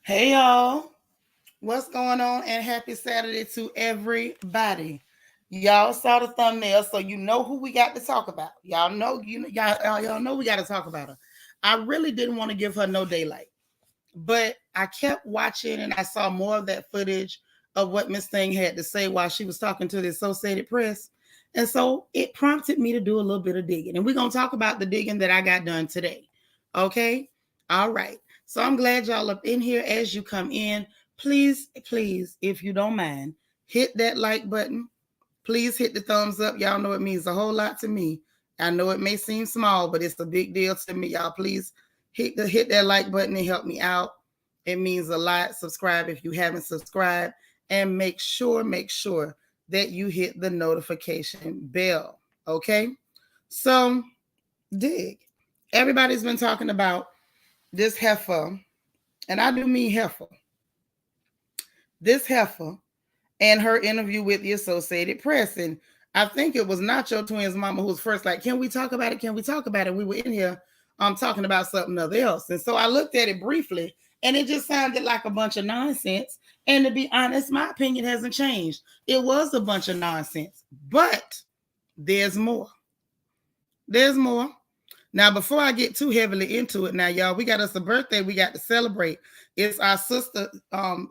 Hey y'all, what's going on? And happy Saturday to everybody. Y'all saw the thumbnail, so you know who we got to talk about. Y'all know we got to talk about her. I really didn't want to give her no daylight, but I kept watching and I saw more of that footage of what Miss Thing had to say while she was talking to the Associated Press. And so it prompted me to do a little bit of digging. And we're going to talk about the digging that I got done today. Okay? All right. So I'm glad y'all up in here. As you come in, please, if you don't mind, hit that like button. Please hit the thumbs up. Y'all know it means a whole lot to me. I know it may seem small, but it's a big deal to me. Y'all please hit that like button and help me out. It means a lot. Subscribe if you haven't subscribed, and make sure that you hit the notification bell. Okay? So, dig. Everybody's been talking about this heifer, and I do mean heifer. This heifer and her interview with the Associated Press. And I think it was Nacho Twins' mama who was first like, can we talk about it? Can we talk about it? We were in here talking about something else. And so I looked at it briefly and it just sounded like a bunch of nonsense. And to be honest, my opinion hasn't changed. It was a bunch of nonsense, but there's more. There's more. Now, before I get too heavily into it, now, y'all, we got us a birthday we got to celebrate. It's our sister,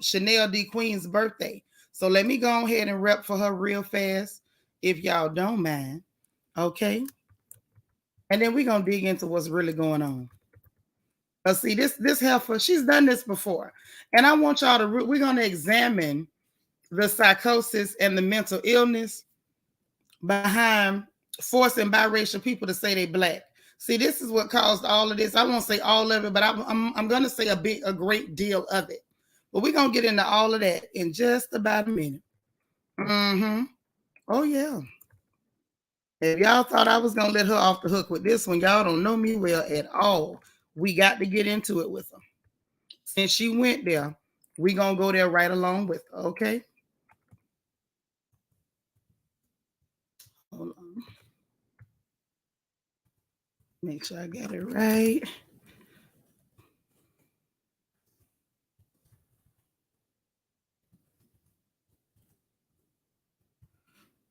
Chanel D. Queen's birthday. So let me go ahead and rep for her real fast, if y'all don't mind. Okay. And then we're going to dig into what's really going on. But see, this heifer, she's done this before. And I want y'all to, we're going to examine the psychosis and the mental illness behind forcing biracial people to say they black. See, this is what caused all of this. I won't say all of it, but I'm going to say a great deal of it. But we're going to get into all of that in just about a minute. Mm-hmm. Oh, yeah. If y'all thought I was going to let her off the hook with this one, y'all don't know me well at all. We got to get into it with her. Since she went there, we going to go there right along with her, okay? Hold on. Make sure I got it right.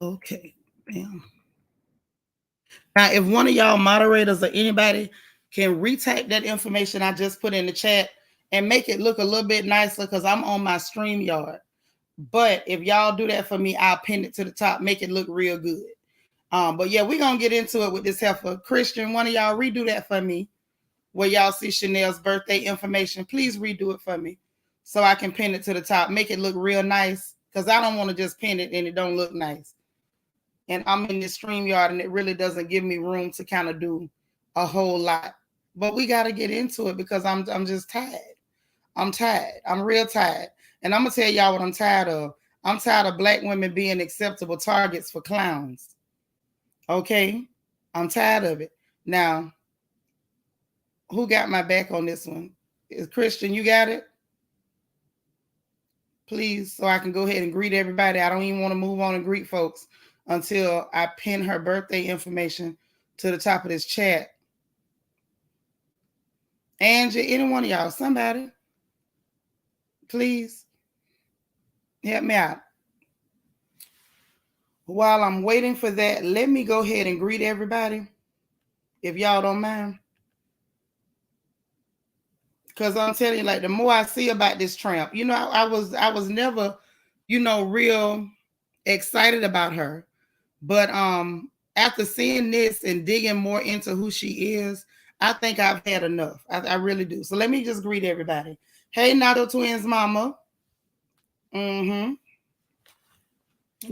Okay, bam. Now, if one of y'all moderators or anybody can retype that information I just put in the chat and make it look a little bit nicer, because I'm on my StreamYard. But if y'all do that for me, I'll pin it to the top, make it look real good. But yeah, we're going to get into it with this heifer. Christian, one of y'all redo that for me, where y'all see Chanel's birthday information. Please redo it for me so I can pin it to the top, make it look real nice, because I don't want to just pin it and it don't look nice. And I'm in this StreamYard and it really doesn't give me room to kind of do a whole lot. But we got to get into it because I'm just tired. I'm tired. I'm real tired. And I'm going to tell y'all what I'm tired of. I'm tired of black women being acceptable targets for clowns. Okay? I'm tired of it. Now, who got my back on this one? Is Christian, you got it? Please, so I can go ahead and greet everybody. I don't even want to move on and greet folks until I pin her birthday information to the top of this chat. Angie, any one of y'all, somebody, please help me out. While I'm waiting for that, let me go ahead and greet everybody, if y'all don't mind. Because I'm telling you, like, the more I see about this tramp, you know, I was never, you know, real excited about her. But after seeing this and digging more into who she is, I think I've had enough. I really do. So let me just greet everybody. Hey, Nato Twins mama. Mm-hmm.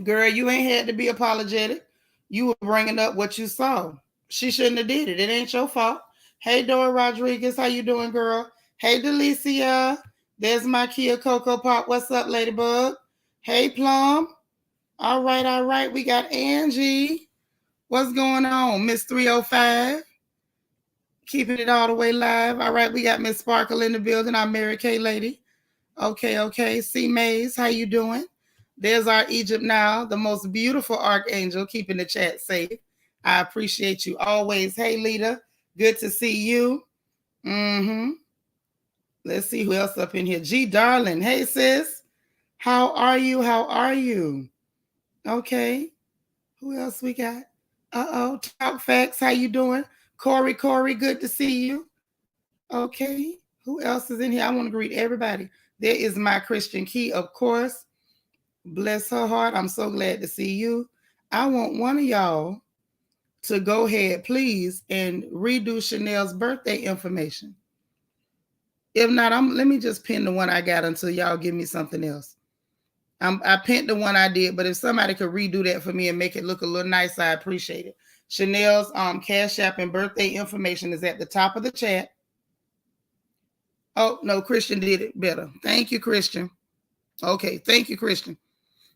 Girl, you ain't had to be apologetic. You were bringing up what you saw. She shouldn't have did it. It ain't your fault. Hey, Dora Rodriguez, how you doing, girl? Hey, Delicia. There's my Kia Cocoa Pop. What's up, Ladybug? Hey, Plum. All right. We got Angie. What's going on, Miss 305? Keeping it all the way live. All right, we got Miss Sparkle in the building, our Mary Kay lady. Okay. C. Mays, how you doing? There's our Egypt now, the most beautiful archangel, keeping the chat safe. I appreciate you always. Hey, Lita, good to see you. Mm-hmm. Let's see who else up in here. G Darling. Hey sis. How are you? How are you? Okay. Who else we got? Uh-oh. Talk Facts. How you doing? Corey, good to see you. Okay. Who else is in here? I want to greet everybody. There is my Christian Key, of course. Bless her heart. I'm so glad to see you. I want one of y'all to go ahead, please, and redo Chanel's birthday information. If not, let me just pin the one I got until y'all give me something else. I pinned the one I did, but if somebody could redo that for me and make it look a little nicer, I appreciate it. Chanel's Cash App and birthday information is at the top of the chat. Oh, no, Christian did it better. Thank you, Christian. Okay, thank you, Christian.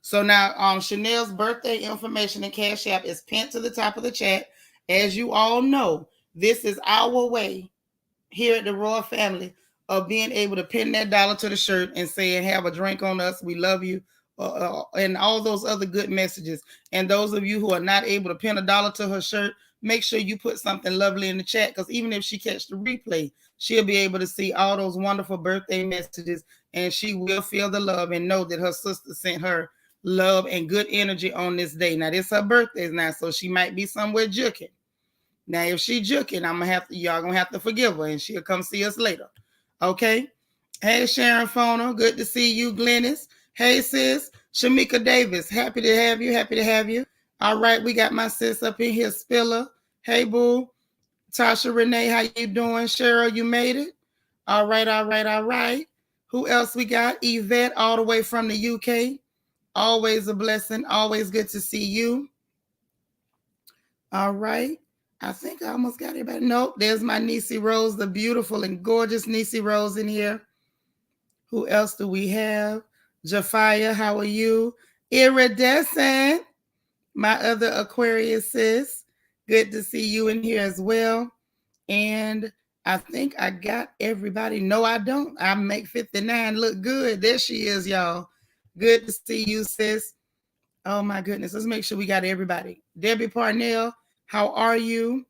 So now Chanel's birthday information and Cash App is pinned to the top of the chat. As you all know, this is our way here at the Royal Family of being able to pin that dollar to the shirt and saying, have a drink on us, we love you, and all those other good messages. And those of you who are not able to pin a dollar to her shirt, make sure you put something lovely in the chat, because even if she catch the replay, she'll be able to see all those wonderful birthday messages, and she will feel the love and know that her sister sent her love and good energy on this day. Now, this her birthday now, so she might be somewhere juking. Now, if she juking, y'all gonna have to forgive her, and she'll come see us later. Okay. Hey, Sharon Foner, good to see you. Glennis. Hey, sis. Shamika Davis, happy to have you. Happy to have you. All right, we got my sis up in here. Spiller. Hey, boo. Tasha Renee, how you doing? Cheryl, you made it. All right. Who else we got? Yvette, all the way from the UK. Always a blessing. Always good to see you. All right. I think I almost got everybody. Nope. There's my Niecy Rose, the beautiful and gorgeous Niecy Rose in here. Who else do we have? Jafia, how are you? Iridescent, my other Aquarius sis. Good to see you in here as well. And I think I got everybody. No, I don't. I make 59 look good. There she is, y'all. Good to see you, sis. Oh, my goodness. Let's make sure we got everybody. Debbie Parnell, how are you?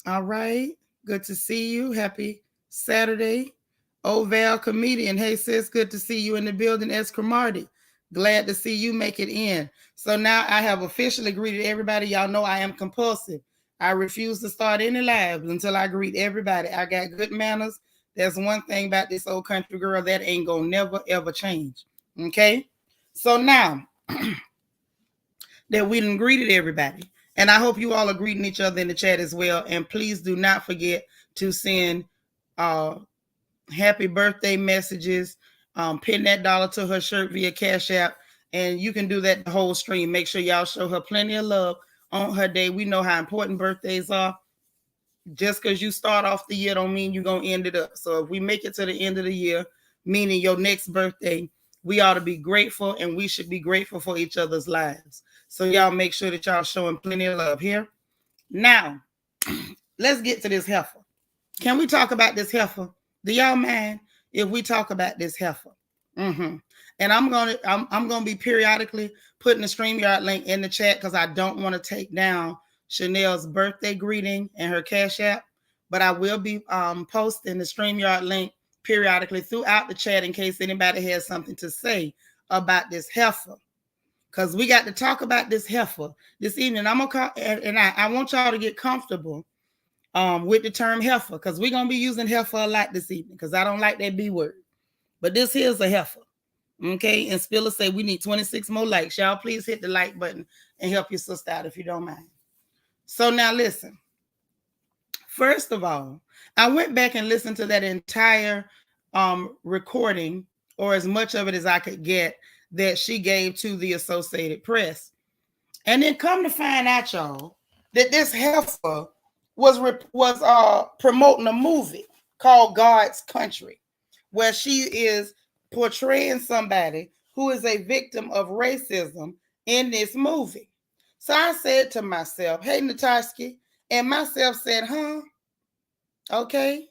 All right. Good to see you. Happy Saturday. Oval Comedian. Hey, sis. Good to see you in the building. S. Cromartie. Glad to see you make it in. So now I have officially greeted everybody. Y'all know I am compulsive. I refuse to start any lives until I greet everybody. I got good manners. There's one thing about this old country girl that ain't gonna never, ever change. Okay? So now that we done greeted everybody, and I hope you all are greeting each other in the chat as well. And please do not forget to send happy birthday messages. Pin that dollar to her shirt via Cash App. And you can do that the whole stream. Make sure y'all show her plenty of love on her day. We know how important birthdays are. Just because you start off the year don't mean you're going to end it up. So if we make it to the end of the year, meaning your next birthday, we ought to be grateful, and we should be grateful for each other's lives. So y'all make sure that y'all showing plenty of love here. Now, let's get to this heifer. Can we talk about this heifer? Do y'all mind if we talk about this heifer? And I'm gonna be periodically putting the StreamYard link in the chat, because I don't want to take down Chanel's birthday greeting and her Cash App, but I will be posting the StreamYard link periodically throughout the chat in case anybody has something to say about this heifer. Because we got to talk about this heifer this evening. I'm gonna call, and I want y'all to get comfortable with the term heifer, because we're gonna be using heifer a lot this evening, because I don't like that B word. But this here's a heifer. Okay, and Spiller say we need 26 more likes. Y'all please hit the like button and help your sister out if you don't mind. So now listen. First of all, I went back and listened to that entire recording, or as much of it as I could get, that she gave to the Associated Press. And then come to find out, y'all, that this heifer was promoting a movie called God's Country, where she is portraying somebody who is a victim of racism in this movie. So I said to myself, hey, Natasky, and myself said, huh? Okay.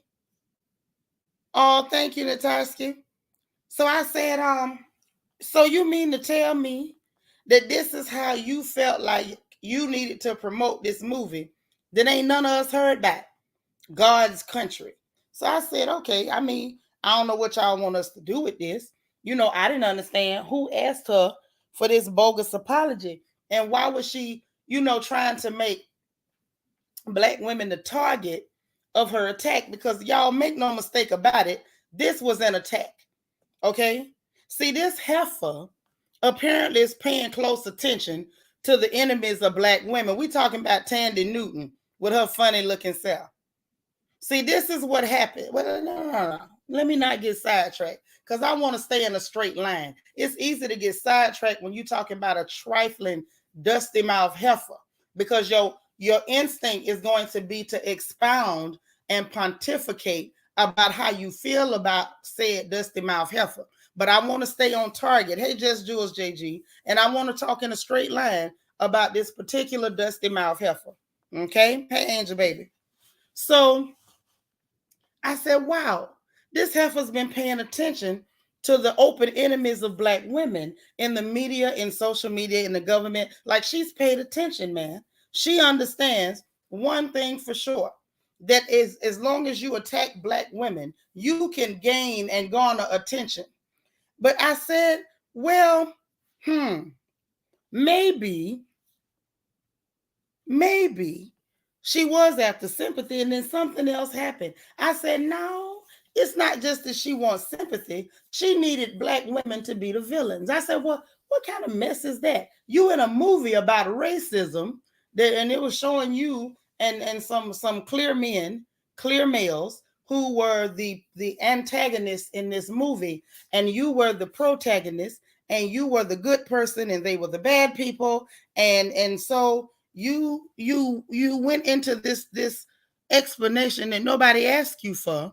Oh, thank you, Natasky. So I said, so you mean to tell me that this is how you felt like you needed to promote this movie that ain't none of us heard about, God's Country? So I said, okay, I mean, I don't know what y'all want us to do with this. I didn't understand who asked her for this bogus apology. And why was she, trying to make Black women the target of her attack? Because y'all make no mistake about it, this was an attack. Okay? See, this heifer apparently is paying close attention to the enemies of Black women. We talking about Thandi Newton with her funny looking self. See, this is what happened. Well, no. Let me not get sidetracked because I want to stay in a straight line. It's easy to get sidetracked when you're talking about a trifling, dusty mouth heifer because your instinct is going to be to expound and pontificate about how you feel about said dusty mouth heifer. But I want to stay on target. Hey, Just Jules JG. And I want to talk in a straight line about this particular dusty mouth heifer. Okay? Hey, Angel Baby. So I said, wow, this heifer's been paying attention to the open enemies of Black women in the media, in social media, in the government. Like, she's paid attention, man. She understands one thing for sure, that is, as long as you attack Black women, you can gain and garner attention. But I said, well, maybe she was after sympathy and then something else happened. I said, no, it's not just that she wants sympathy. She needed Black women to be the villains. I said, well, what kind of mess is that? You in a movie about racism and it was showing you and some clear men, clear males who were the antagonists in this movie, and you were the protagonist, and you were the good person and they were the bad people. And so you went into this explanation that nobody asked you for,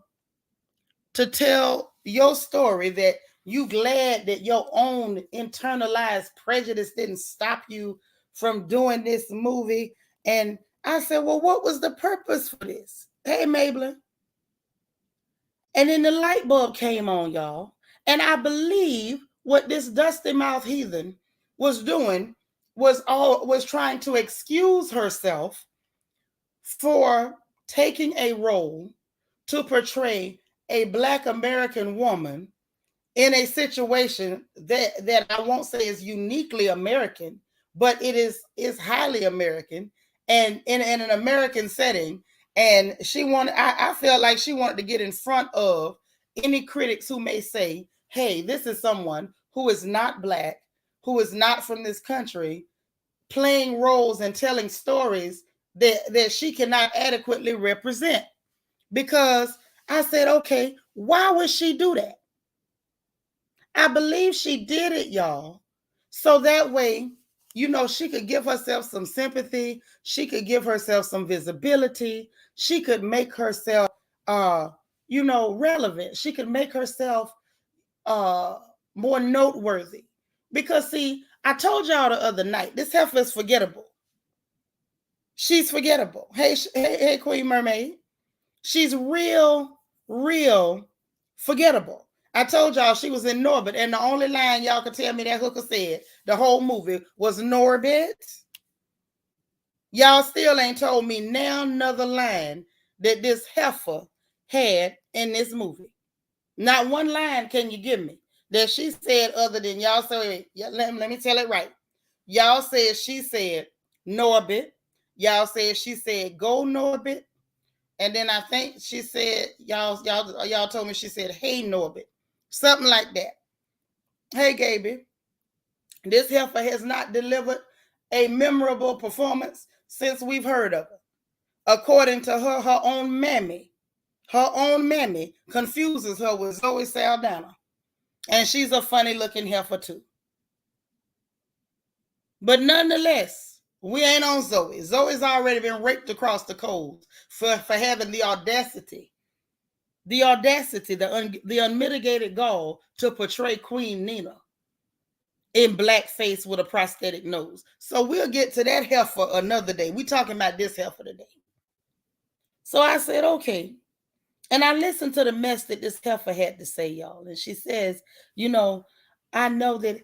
to tell your story, that you glad that your own internalized prejudice didn't stop you from doing this movie. And I said, well, what was the purpose for this? Hey, Maybelline. And then the light bulb came on, y'all. And I believe what this dusty mouth heathen was doing was trying to excuse herself for taking a role to portray a Black American woman in a situation that I won't say is uniquely American, but it is highly American and in an American setting. And I felt like she wanted to get in front of any critics who may say, hey, this is someone who is not Black, who is not from this country, playing roles and telling stories that she cannot adequately represent. Because I said, okay, why would she do that? I believe she did it, y'all, so that way, she could give herself some sympathy. She could give herself some visibility. She could make herself, relevant. She could make herself more noteworthy. Because, see, I told y'all the other night, this heifer is forgettable. She's forgettable. Hey, Queen Mermaid. She's real forgettable. I told y'all she was in Norbit, and the only line y'all could tell me that hooker said the whole movie was Norbit. Y'all still ain't told me now another line that this heifer had in this movie. Not one line can you give me that she said other than y'all said, let me tell it right. Y'all said she said Norbit. Y'all said she said go Norbit. And then I think she said, y'all told me she said, hey, Norbit. Something like that. Hey, Gaby. This heifer has not delivered a memorable performance since we've heard of her. According to her own mammy confuses her with Zoe Saldana. And she's a funny looking heifer too. But nonetheless, we ain't on Zoe. Zoe's already been raped across the coals for having the audacity, the unmitigated gall to portray Queen Nina in blackface with a prosthetic nose. So we'll get to that heifer another day. We're talking about this heifer today. So I said, okay. And I listened to the mess that this heifer had to say, y'all. And she says, I know that,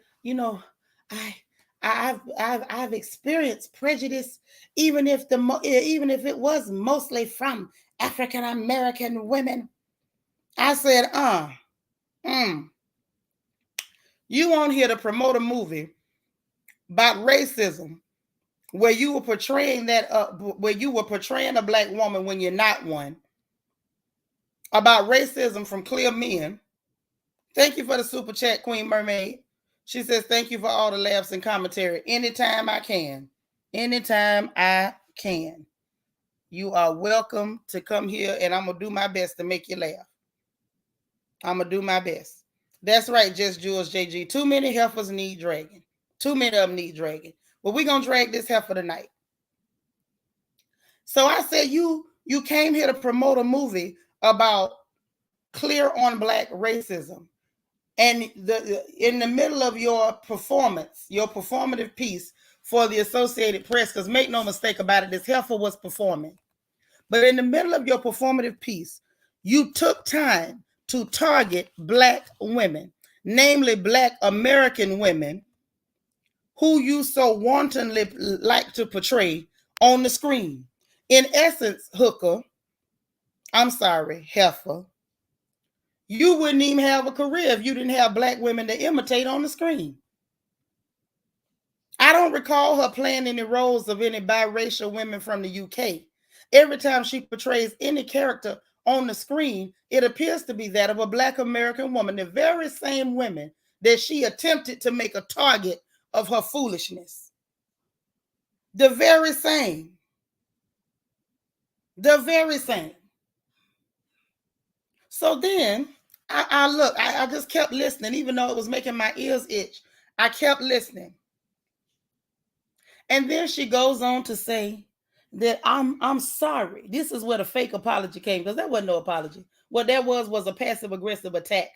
I've experienced prejudice, even if it was mostly from African American women. I said, You on here to promote a movie about racism where you were portraying a black woman when you're not one, about racism from clear men. Thank you for the super chat, Queen Mermaid. She says, thank you for all the laughs and commentary. Anytime I can. Anytime I can. You are welcome to come here, and I'm going to do my best to make you laugh. I'm going to do my best. That's right, Just Jules JG. Too many heifers need dragging. Too many of them need dragging. But we're going to drag this heifer tonight. So I said, you came here to promote a movie about clear on black racism. And in the middle of your performance, your performative piece for the Associated Press, because make no mistake about it, this heifer was performing. But in the middle of your performative piece, you took time to target black women, namely black American women, who you so wantonly like to portray on the screen. In essence, heifer, you wouldn't even have a career if you didn't have black women to imitate on the screen. I don't recall her playing any roles of any biracial women from the UK. Every time she portrays any character on the screen, it appears to be that of a black American woman, the very same women that she attempted to make a target of her foolishness. The very same. The very same. So then I just kept listening, even though it was making my ears itch. I kept listening. And then she goes on to say that I'm sorry. This is where the fake apology came, because that wasn't no apology. What that was a passive aggressive attack.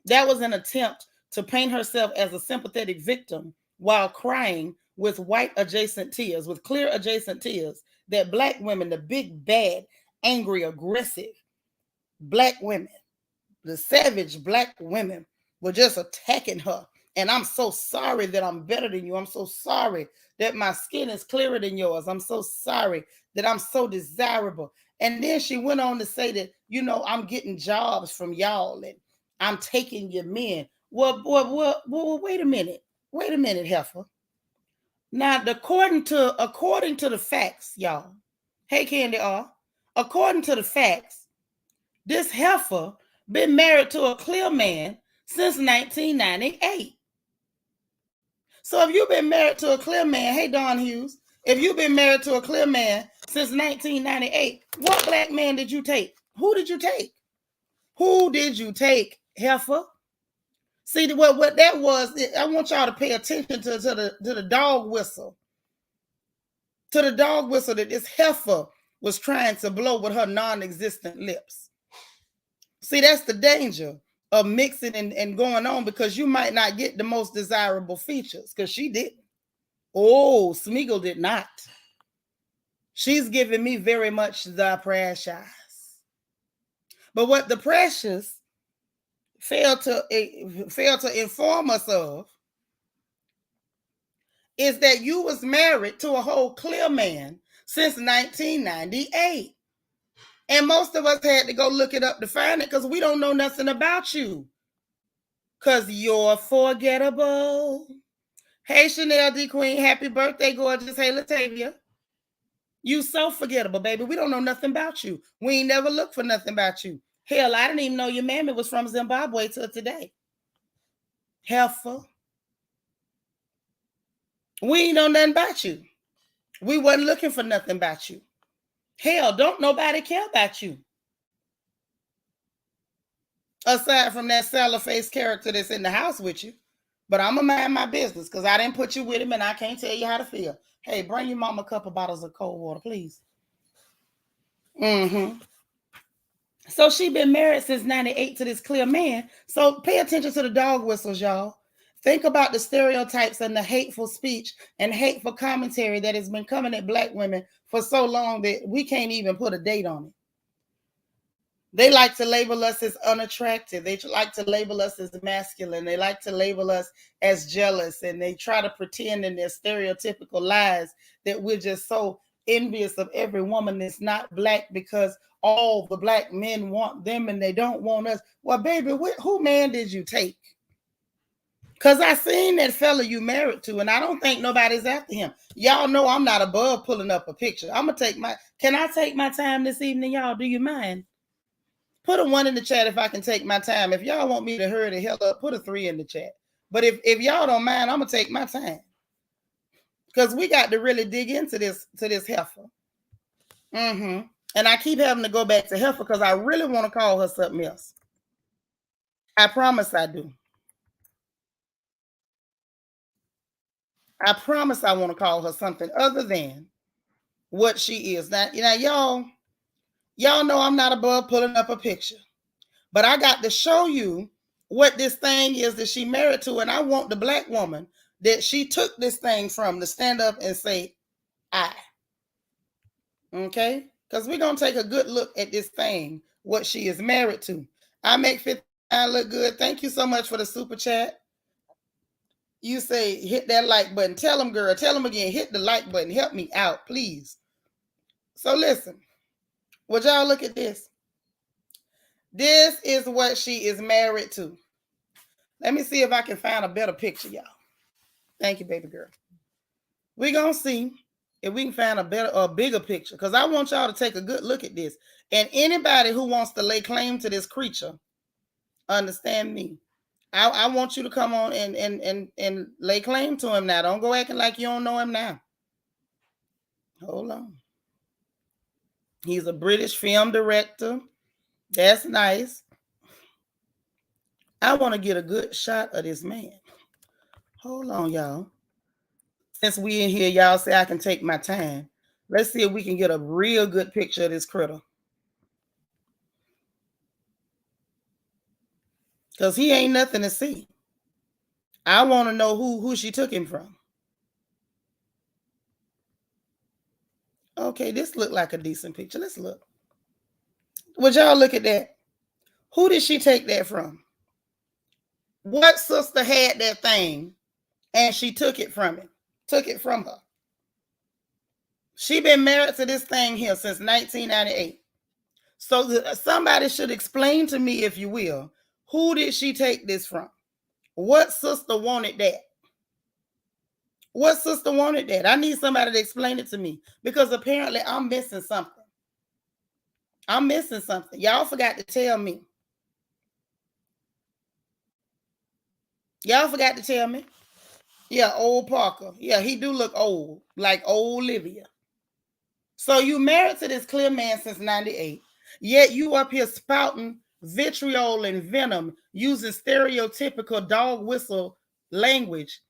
That was an attempt to paint herself as a sympathetic victim while crying with white adjacent tears, with clear adjacent tears, that black women, the big, bad, angry, aggressive black women, the savage black women, were just attacking her. And I'm so sorry that I'm better than you. I'm so sorry that my skin is clearer than yours. I'm so sorry that I'm so desirable. And then she went on to say that, I'm getting jobs from y'all and I'm taking your men. Well, wait a minute. Wait a minute, heifer. Now, according to the facts, y'all. Hey, Candy R. According to the facts, this heifer been married to a clear man since 1998. So if you've been married to a clear man, hey, Don Hughes, if you've been married to a clear man since 1998, what black man did you take? Who did you take? Who did you take, heifer? See, what that was, I want y'all to pay attention to the dog whistle. To the dog whistle that this heifer was trying to blow with her non-existent lips. See, that's the danger of mixing and going on, because you might not get the most desirable features, because she didn't. Oh, Smeagol did not. She's giving me very much the precious. But what the precious failed to inform us of is that you was married to a whole clear man since 1998. And most of us had to go look it up to find it, because we don't know nothing about you. Because you're forgettable. Hey, Chanel D. Queen, happy birthday, gorgeous. Hey, Latavia. You so forgettable, baby. We don't know nothing about you. We ain't never looked for nothing about you. Hell, I didn't even know your mammy was from Zimbabwe till today. Heifer. We ain't know nothing about you. We wasn't looking for nothing about you. Hell, don't nobody care about you. Aside from that salad face character that's in the house with you. But I'm going to mind my business, because I didn't put you with him and I can't tell you how to feel. Hey, bring your mama a couple bottles of cold water, please. So she been married since 98 to this clear man. So pay attention to the dog whistles, y'all. Think about the stereotypes and the hateful speech and hateful commentary that has been coming at black women for so long that we can't even put a date on it. They like to label us as unattractive. They like to label us as masculine. They like to label us as jealous. And they try to pretend in their stereotypical lies that we're just so envious of every woman that's not black because all the black men want them and they don't want us. Well, baby, who man did you take? Because I seen that fella you married to, and I don't think nobody's after him. Y'all know I'm not above pulling up a picture. I'm going to can I take my time this evening, y'all? Do you mind? Put a 1 in the chat if I can take my time. If y'all want me to hurry the hell up, put a 3 in the chat. But if y'all don't mind, I'm going to take my time. Because we got to really dig into this heifer. And I keep having to go back to heifer because I really want to call her something else. I promise I do. I promise I want to call her something other than what she is. Now y'all know I'm not above pulling up a picture. But I got to show you what this thing is that she married to. And I want the black woman that she took this thing from to stand up and say, I. Okay? Because we're going to take a good look at this thing, what she is married to. I make 59 look good. Thank you so much for the super chat. You say, hit that like button. Tell them, girl. Tell them again. Hit the like button. Help me out, please. So listen. Would y'all look at this? This is what she is married to. Let me see if I can find a better picture, y'all. Thank you, baby girl. We're going to see if we can find a bigger picture, because I want y'all to take a good look at this. And anybody who wants to lay claim to this creature, understand me. I want you to come on and lay claim to him now. Don't go acting like you don't know him now. Hold on. He's a British film director. That's nice. I want to get a good shot of this man. Hold on, y'all. Since we in here, y'all say I can take my time. Let's see if we can get a real good picture of this critter. Because he ain't nothing to see. I want to know who she took him from. Okay, this looked like a decent picture. Let's look. Would y'all look at that? Who did she take that from? What sister had that thing and she took it from him? Took it from her. She been married to this thing here since 1998. So somebody should explain to me, if you will, who did she take this from? What sister wanted that? What sister wanted that? I need somebody to explain it to me, because apparently I'm missing something. I'm missing something. Y'all forgot to tell me. Y'all forgot to tell me. Yeah, old Parker. Yeah, he do look old, like old Olivia. So you married to this clear man since 98, yet you up here spouting vitriol and venom, using stereotypical dog whistle language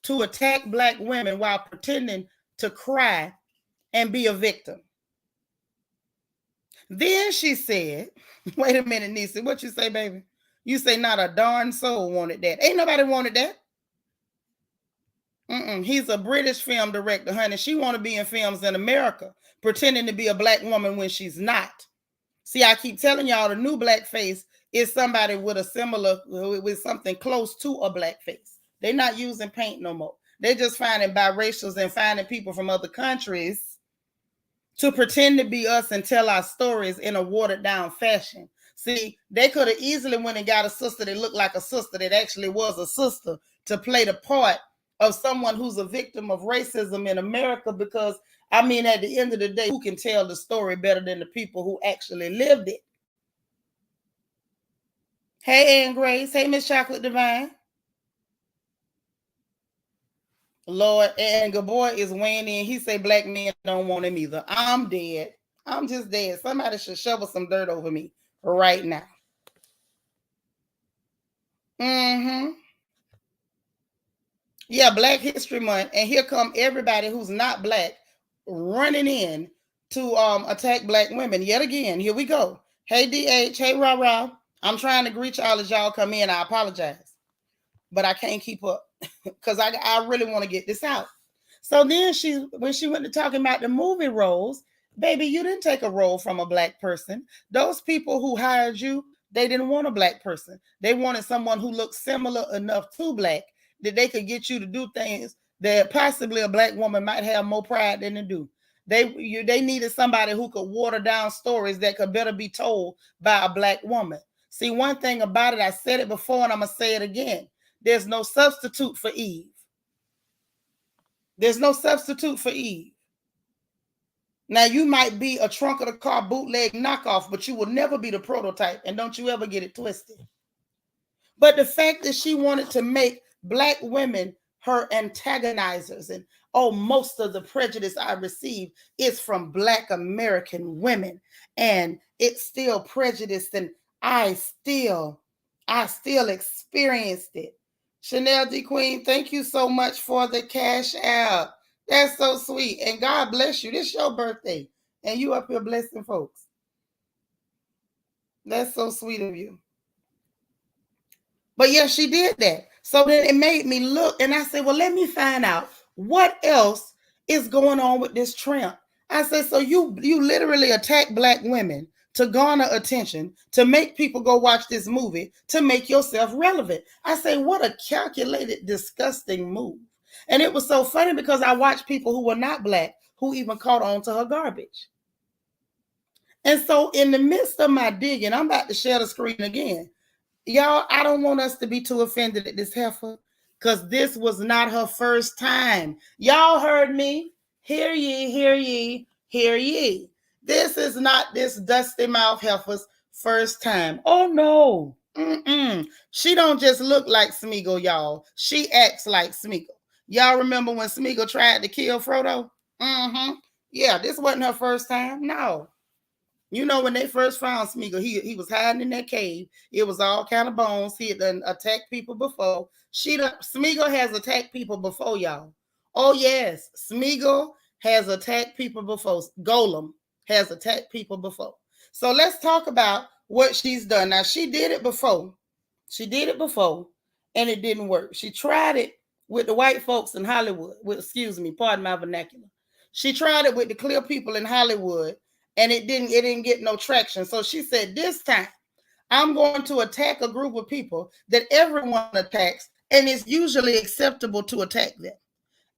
to attack black women while pretending to cry and be a victim. Then she said, wait a minute, Nisa, what you say, baby? You say not a darn soul wanted that. Ain't nobody wanted that. He's a British film director, honey. She want to be in films in America, pretending to be a black woman when she's not. See, I keep telling y'all the new black face is somebody with a similar, with something close to a black face. They're not using paint no more. They're just finding biracials and finding people from other countries to pretend to be us and tell our stories in a watered down fashion. See, they could have easily went and got a sister that looked like a sister that actually was a sister to play the part of someone who's a victim of racism in America, because, I mean, at the end of the day, who can tell the story better than the people who actually lived it? Hey, Ann Grace. Hey, Miss Chocolate Divine. Lord, and Gaboy is weighing in. He say black men don't want him either. I'm dead. I'm just dead. Somebody should shovel some dirt over me right now. Yeah, Black History Month, and here come everybody who's not black running in to attack black women yet again. Here we go. Hey DH, hey Rah. I'm trying to greet y'all as y'all come in. I apologize, but I can't keep up because I really want to get this out. So then when she went to talking about the movie roles, baby, you didn't take a role from a black person. Those people who hired you, they didn't want a black person. They wanted someone who looked similar enough to black that they could get you to do things that possibly a black woman might have more pride than to do. They needed somebody who could water down stories that could better be told by a black woman. See, one thing about it, I said it before and I'm going to say it again. There's no substitute for Eve. There's no substitute for Eve. Now, you might be a trunk of the car bootleg knockoff, but you will never be the prototype. And don't you ever get it twisted. But the fact that she wanted to make black women her antagonizers, and most of the prejudice I receive is from black American women, and it's still prejudiced, and I still experienced it. Chanel D. Queen, thank you so much for the cash out. That's so sweet. And God bless you. This is your birthday. And you up here blessing folks. That's so sweet of you. But yeah, she did that. So then it made me look, and I said, well, let me find out what else is going on with this tramp. I said, so you literally attack black women to garner attention, to make people go watch this movie, to make yourself relevant. I say, what a calculated, disgusting move. And it was so funny because I watched people who were not black who even caught on to her garbage. And so in the midst of my digging, I'm about to share the screen again. Y'all, I don't want us to be too offended at this heifer because this was not her first time. Y'all heard me. Hear ye, hear ye, hear ye. This is not this dusty mouth heifer's first time. Oh, no. She don't just look like Smeagol, y'all. She acts like Smeagol. Y'all remember when Smeagol tried to kill Frodo? Yeah, this wasn't her first time. No. You know, when they first found Smeagol, he was hiding in that cave. It was all kind of bones. He had done attacked people before. Smeagol has attacked people before, y'all. Oh, yes. Smeagol has attacked people before. Golem has attacked people before. So let's talk about what she's done. Now, she did it before. And it didn't work. She tried it with the white folks in Hollywood. Pardon my vernacular. She tried it with the clear people in Hollywood. And it didn't get no traction. So she said, this time, I'm going to attack a group of people that everyone attacks, and it's usually acceptable to attack them.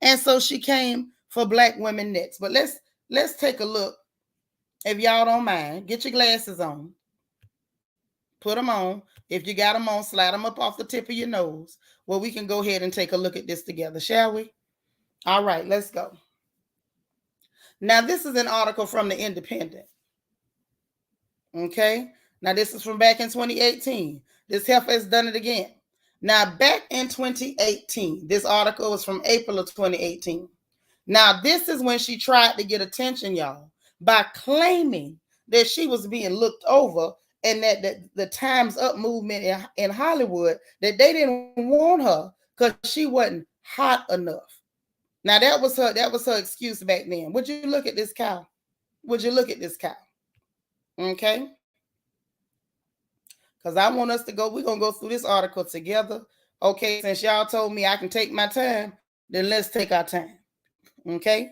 And so she came for black women next. But let's take a look. If y'all don't mind, get your glasses on. Put them on. If you got them on, slide them up off the tip of your nose. Well, we can go ahead and take a look at this together, shall we? All right, let's go. Now, this is an article from The Independent. Okay. Now, this is from back in 2018. This heifer has done it again. Now, back in 2018, this article was from April of 2018. Now, this is when she tried to get attention, y'all, by claiming that she was being looked over and that the Time's Up movement in Hollywood, that they didn't want her because she wasn't hot enough. Now, that was her excuse back then. Would you look at this cow? Okay? Because I want us to go, we're going to go through this article together. Okay, since y'all told me I can take my time, then let's take our time. Okay?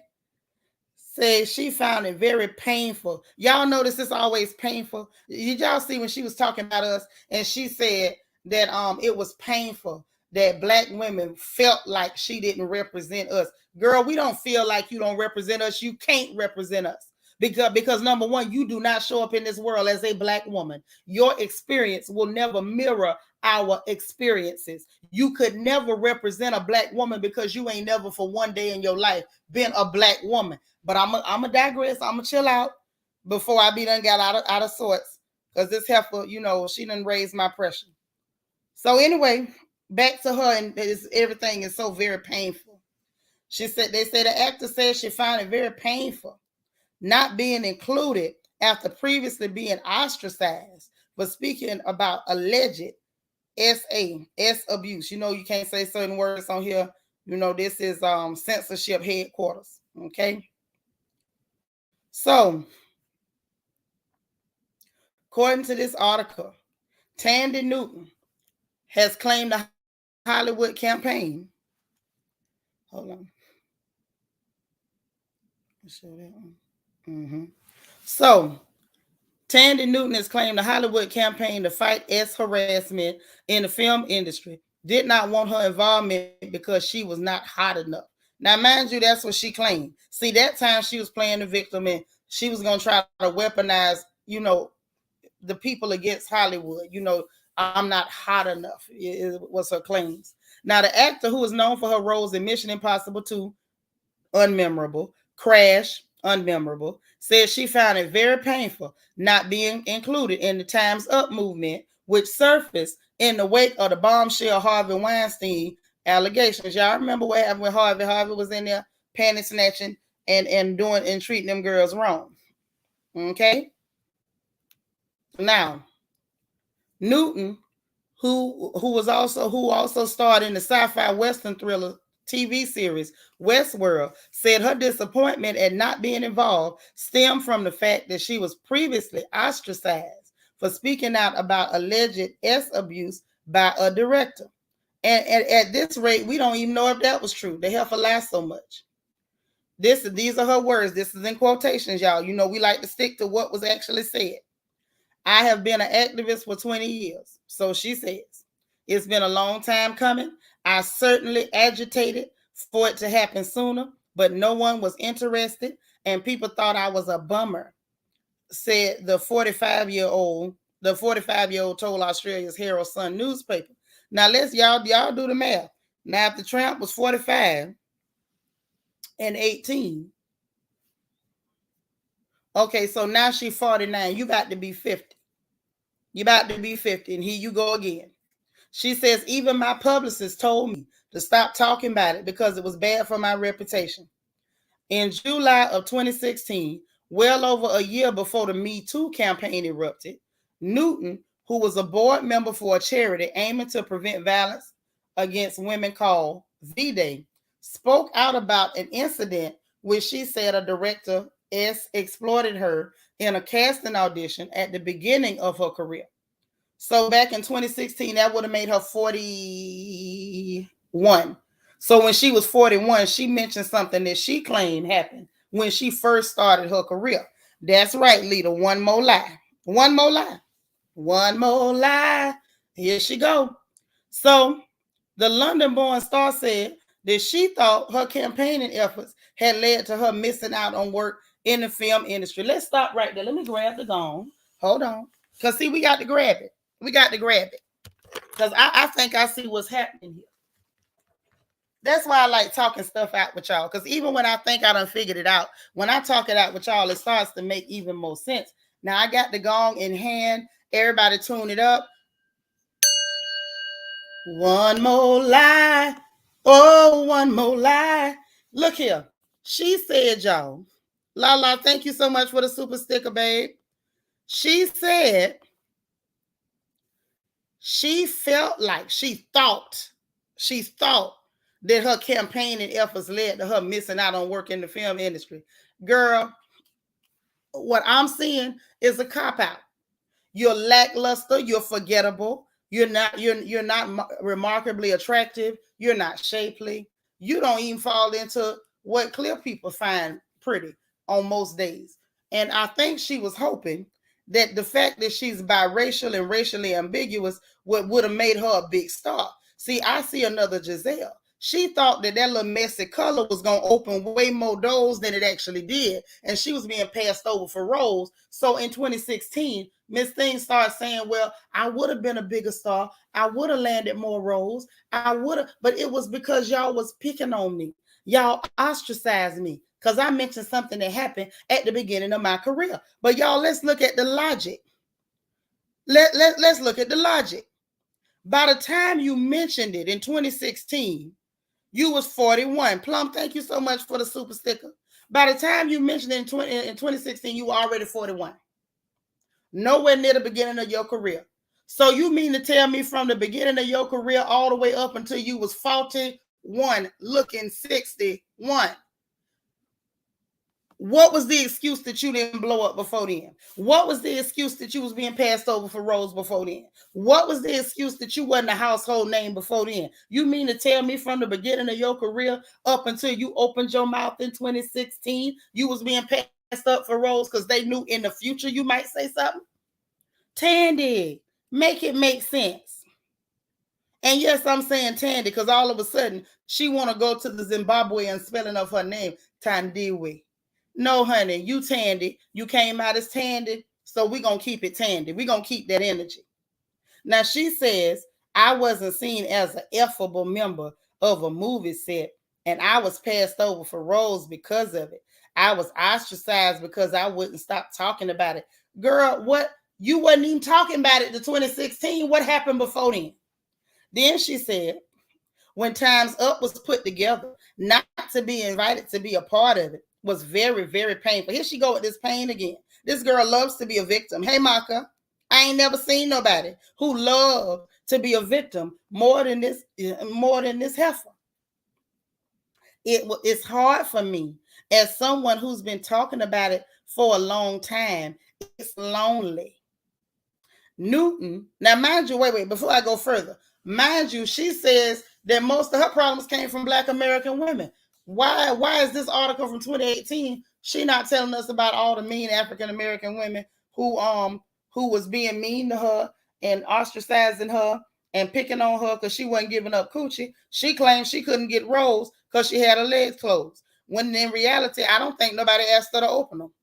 Say she found it very painful. Y'all notice it's always painful. Did y'all see when she was talking about us and she said that it was painful that black women felt like she didn't represent us? Girl, we don't feel like you don't represent us. You can't represent us. Because number one, you do not show up in this world as a black woman. Your experience will never mirror our experiences. You could never represent a black woman because you ain't never for one day in your life been a black woman. But I'm a digress. I'm going to chill out before I be done got out of sorts. Because this heifer, she done raised my pressure. So anyway, back to her, and everything is so very painful. They said the actor said she found it very painful not being included after previously being ostracized, but speaking about alleged S abuse. You can't say certain words on here. This is censorship headquarters. Okay. So, according to this article, Thandi Newton has claimed the Hollywood campaign. Hold on. Show that one. So, Thandi Newton has claimed the Hollywood campaign to fight harassment in the film industry did not want her involvement because she was not hot enough. Now, mind you, that's what she claimed. See, that time she was playing the victim and she was going to try to weaponize, the people against Hollywood. I'm not hot enough. It was her claims. Now, the actor who is known for her roles in Mission Impossible 2, unmemorable, Crash, unmemorable, said she found it very painful not being included in the Time's Up movement, which surfaced in the wake of the bombshell Harvey Weinstein allegations. Y'all remember what happened with Harvey? Harvey was in there panty snatching and doing and treating them girls wrong. Okay. Now, Newton, who also starred in the sci-fi western thriller TV series Westworld, said her disappointment at not being involved stemmed from the fact that she was previously ostracized for speaking out about alleged abuse by a director. And at this rate, we don't even know if that was true. The hell for lie so much. These are her words. This is in quotations, y'all. We like to stick to what was actually said. I have been an activist for 20 years. So she says, it's been a long time coming. I certainly agitated for it to happen sooner, but no one was interested and people thought I was a bummer, said the 45-year-old told Australia's Herald Sun newspaper. Now let's y'all do the math. Now if the tramp was 45 and 18, okay, so now she's 49. You got to be 50. You about to be 50, and here you go again. She says, even my publicist told me to stop talking about it because it was bad for my reputation. In July of 2016, well over a year before the Me Too campaign erupted, Newton, who was a board member for a charity aiming to prevent violence against women called V-Day, spoke out about an incident which she said a director exploited her in a casting audition at the beginning of her career. So back in 2016, that would have made her 41. So when she was 41, she mentioned something that she claimed happened when she first started her career. That's right, Lita. One more lie. One more lie. One more lie. Here she go. So the London-born star said that she thought her campaigning efforts had led to her missing out on work in the film industry. Let's stop right there. Let me grab the gong. Hold on. Because, see, we got to grab it. We got to grab it. Because I think I see what's happening here. That's why I like talking stuff out with y'all. Because even when I think I done figured it out, when I talk it out with y'all, it starts to make even more sense. Now, I got the gong in hand. Everybody tune it up. One more lie. Oh, one more lie. Look here. She said, y'all. Lala, thank you so much for the super sticker, babe. She said she felt like she thought that her campaigning efforts led to her missing out on work in the film industry. Girl, what I'm seeing is a cop-out. You're lackluster, you're forgettable, you're not remarkably attractive, you're not shapely, you don't even fall into what clear people find pretty on most days. And I think she was hoping that the fact that she's biracial and racially ambiguous would have made her a big star. See, I see another Giselle. She thought that little messy color was going to open way more doors than it actually did. And she was being passed over for roles. So in 2016, Miss Thing started saying, well, I would have been a bigger star. I would have landed more roles. I would have, but it was because y'all was picking on me. Y'all ostracized me because I mentioned something that happened at the beginning of my career. But y'all, let's look at the logic. Let's look at the logic. By the time you mentioned it in 2016, you was 41. Plum, thank you so much for the super sticker. By the time you mentioned it in 2016, you were already 41. Nowhere near the beginning of your career. So you mean to tell me from the beginning of your career all the way up until you was 41, looking 61. What was the excuse that you didn't blow up before then? What was the excuse that you was being passed over for roles before then? What was the excuse that you wasn't a household name before then? You mean to tell me from the beginning of your career up until you opened your mouth in 2016, you was being passed up for roles because they knew in the future you might say something? Thandi, make it make sense. And yes, I'm saying Thandi because all of a sudden she want to go to the Zimbabwean spelling of her name, Thandiwe. No, honey, you Thandi. You came out as Thandi, so we gonna keep it Thandi. We gonna keep that energy. Now she says I wasn't seen as an effable member of a movie set, and I was passed over for roles because of it. I was ostracized because I wouldn't stop talking about it. Girl, what? You wasn't even talking about it to 2016. What happened before then? Then she said, when Time's Up was put together, not to be invited to be a part of it was very, very painful. Here she go with this pain again. This girl loves to be a victim. Hey, Maka, I ain't never seen nobody who loved to be a victim more than this heifer. It's hard for me as someone who's been talking about it for a long time. It's lonely. Newton, now mind you, wait, before I go further, mind you, she says that most of her problems came from Black American women. Why is this article from 2018 she not telling us about all the mean African American women who was being mean to her and ostracizing her and picking on her because she wasn't giving up coochie? She claimed she couldn't get roles because she had her legs closed. When in reality, I don't think nobody asked her to open them.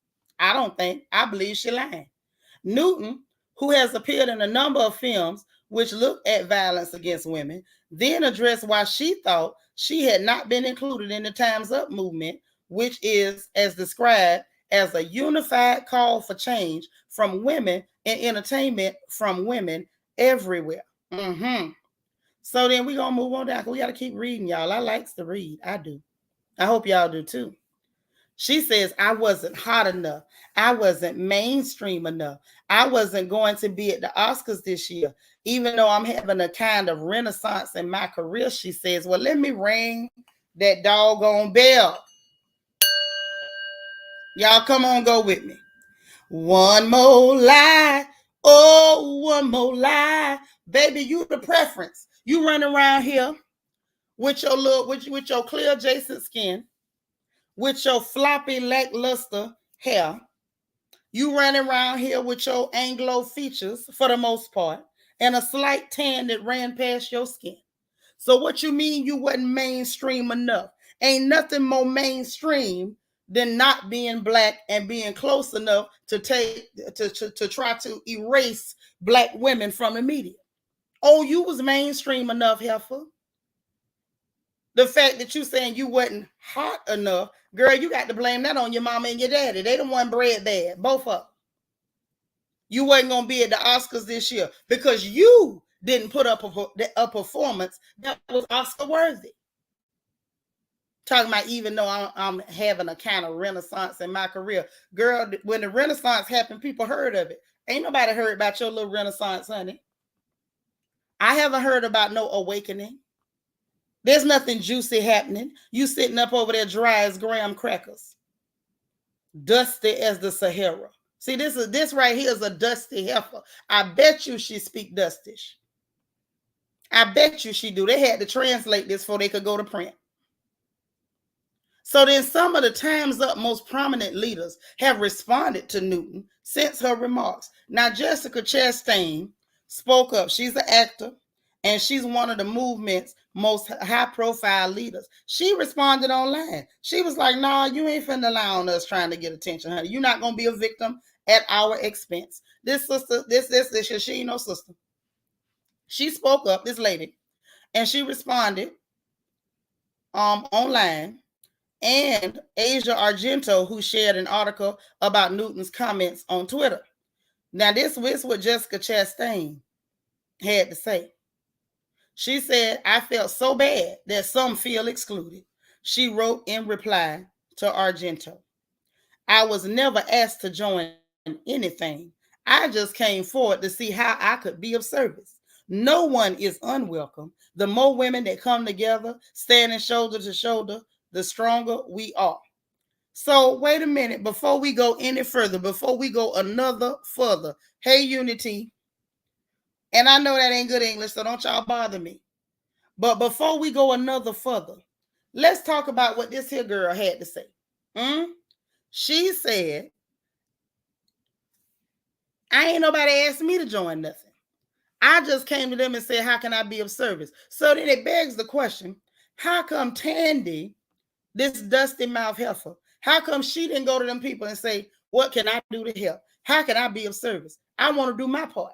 I believe she lying. Newton, who has appeared in a number of films which look at violence against women, then addressed why she thought she had not been included in the Time's Up movement, which is as described as a unified call for change from women in entertainment from women everywhere. Mm-hmm. So then we're going to move on down. We got to keep reading, y'all. I likes to read. I do. I hope y'all do too. She says, I wasn't hot enough. I wasn't mainstream enough. I wasn't going to be at the Oscars this year, even though I'm having a kind of renaissance in my career. She says, well, let me ring that doggone bell. Y'all come on, go with me. One more lie. Oh, one more lie. Baby, you the preference. You run around here with your with your clear adjacent skin, with your floppy lackluster hair. You running around here with your Anglo features for the most part and a slight tan that ran past your skin. So what you mean you wasn't mainstream enough? Ain't nothing more mainstream than not being Black and being close enough to to try to erase Black women from the media. Oh, you was mainstream enough, heifer. The fact that you saying you wasn't hot enough, girl, you got to blame that on your mama and your daddy. They the one bred bad, both of them. You wasn't going to be at the Oscars this year because you didn't put up a performance that was Oscar worthy. Talking about even though I'm having a kind of renaissance in my career. Girl, when the renaissance happened, people heard of it. Ain't nobody heard about your little renaissance, honey. I haven't heard about no awakening. There's nothing juicy happening. You sitting up over there dry as graham crackers. Dusty as the Sahara. See, this right here is a dusty heifer. I bet you she speak Dustish. I bet you she do. They had to translate this before they could go to print. So then some of the Time's Up most prominent leaders have responded to Newton since her remarks. Now, Jessica Chastain spoke up. She's an actor, and she's one of the movement's most high-profile leaders. She responded online. She was like, nah, you ain't finna lie on us trying to get attention, honey. You're not going to be a victim at our expense. This sister, she ain't no sister. She spoke up, this lady, and she responded online. And Asia Argento, who shared an article about Newton's comments on Twitter. Now, this is what Jessica Chastain had to say. She said, I felt so bad that some feel excluded. She wrote in reply to Argento, I was never asked to join anything. I just came forward to see how I could be of service. No one is unwelcome. The more women that come together, standing shoulder to shoulder, the stronger we are. So wait a minute, before we go any further, before we go another further, hey, Unity, and I know that ain't good English, so don't y'all bother me. But before we go another further, let's talk about what this here girl had to say. She said, I ain't nobody asked me to join nothing. I just came to them and said, how can I be of service? So then it begs the question, how come Thandi, this dusty mouth heifer, how come she didn't go to them people and say, what can I do to help? How can I be of service? I want to do my part.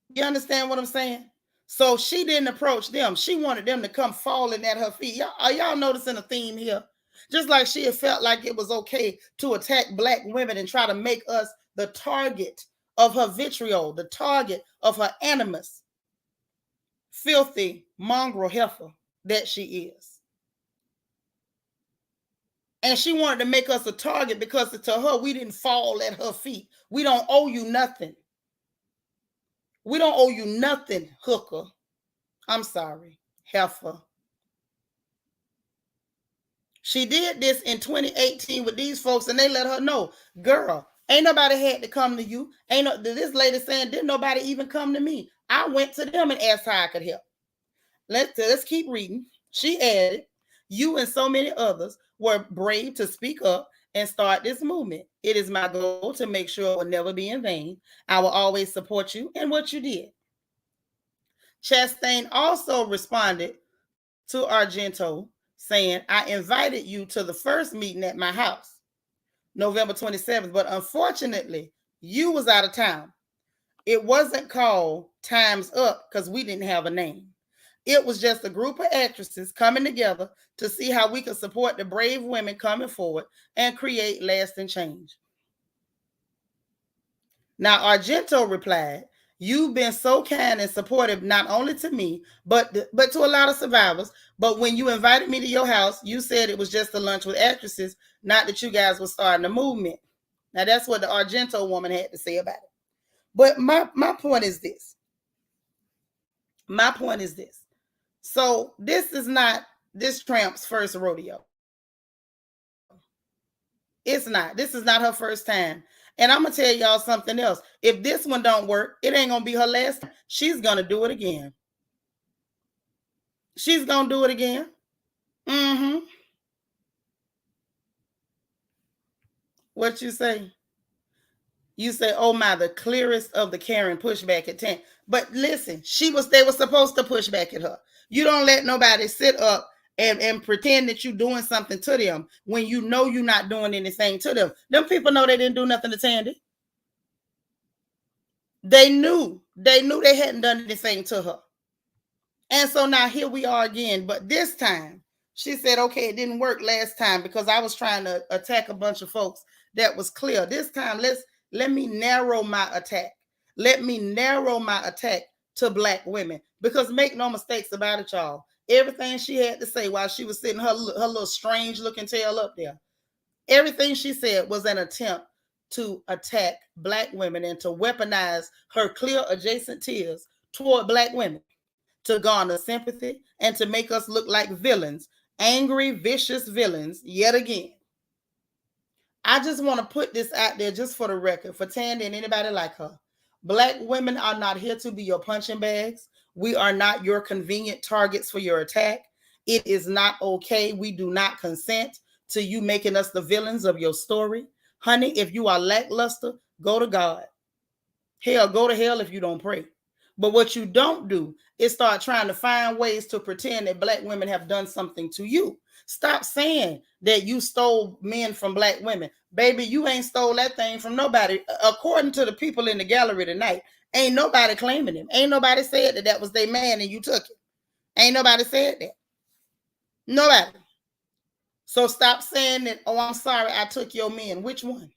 You understand what I'm saying? So she didn't approach them. She wanted them to come falling at her feet. Are y'all noticing a theme here? Just like she had felt like it was okay to attack black women and try to make us the target of her vitriol, the target of her animus. Filthy mongrel heifer that she is. And she wanted to make us a target because to her, we didn't fall at her feet. We don't owe you nothing. We don't owe you nothing, hooker. I'm sorry, heifer. She did this in 2018 with these folks, and they let her know, girl, ain't nobody had to come to you. This lady saying, didn't nobody even come to me. I went to them and asked how I could help. Let's keep reading. She added, you and so many others were brave to speak up and start this movement. It is my goal to make sure it will never be in vain. I will always support you and what you did. Chastain also responded to Argento saying, I invited you to the first meeting at my house, November 27th, but unfortunately, you was out of town. It wasn't called Time's Up because we didn't have a name. It was just a group of actresses coming together to see how we could support the brave women coming forward and create lasting change. Now, Argento replied, you've been so kind and supportive, not only to me, but to a lot of survivors. But when you invited me to your house, you said it was just a lunch with actresses, not that you guys were starting a movement. Now, that's what the Argento woman had to say about it. But my point is this. My point is this. So this is not this tramp's first rodeo. It's not. This is not her first time. And I'm going to tell y'all something else. If this one don't work, it ain't going to be her last time. She's going to do it again. She's going to do it again. Mm-hmm. What you say? You say, oh my, the clearest of the Karen pushback at 10. But listen, they were supposed to push back at her. You don't let nobody sit up and pretend that you're doing something to them when you know you're not doing anything to them. Them people know they didn't do nothing to Thandi. They knew they hadn't done anything to her. And so now here we are again. But this time, she said, okay, it didn't work last time because I was trying to attack a bunch of folks that was clear. This time, let me narrow my attack. Let me narrow my attack to black women. Because make no mistakes about it, y'all. Everything she had to say while she was sitting her little strange looking tail up there, everything she said was an attempt to attack black women and to weaponize her clear adjacent tears toward black women, to garner sympathy and to make us look like villains, angry, vicious villains yet again. I just want to put this out there just for the record, for Thandi and anybody like her. Black women are not here to be your punching bags. We are not your convenient targets for your attack. It is not okay. We do not consent to you making us the villains of your story. Honey, if you are lackluster, go to God. Hell, go to hell if you don't pray. But what you don't do is start trying to find ways to pretend that black women have done something to you. Stop saying that you stole men from black women. Baby, you ain't stole that thing from nobody. According to the people in the gallery tonight, ain't nobody claiming him. Ain't nobody said that was their man and you took it. Ain't nobody said that. Nobody. So stop saying that, oh, I'm sorry, I took your men. Which one?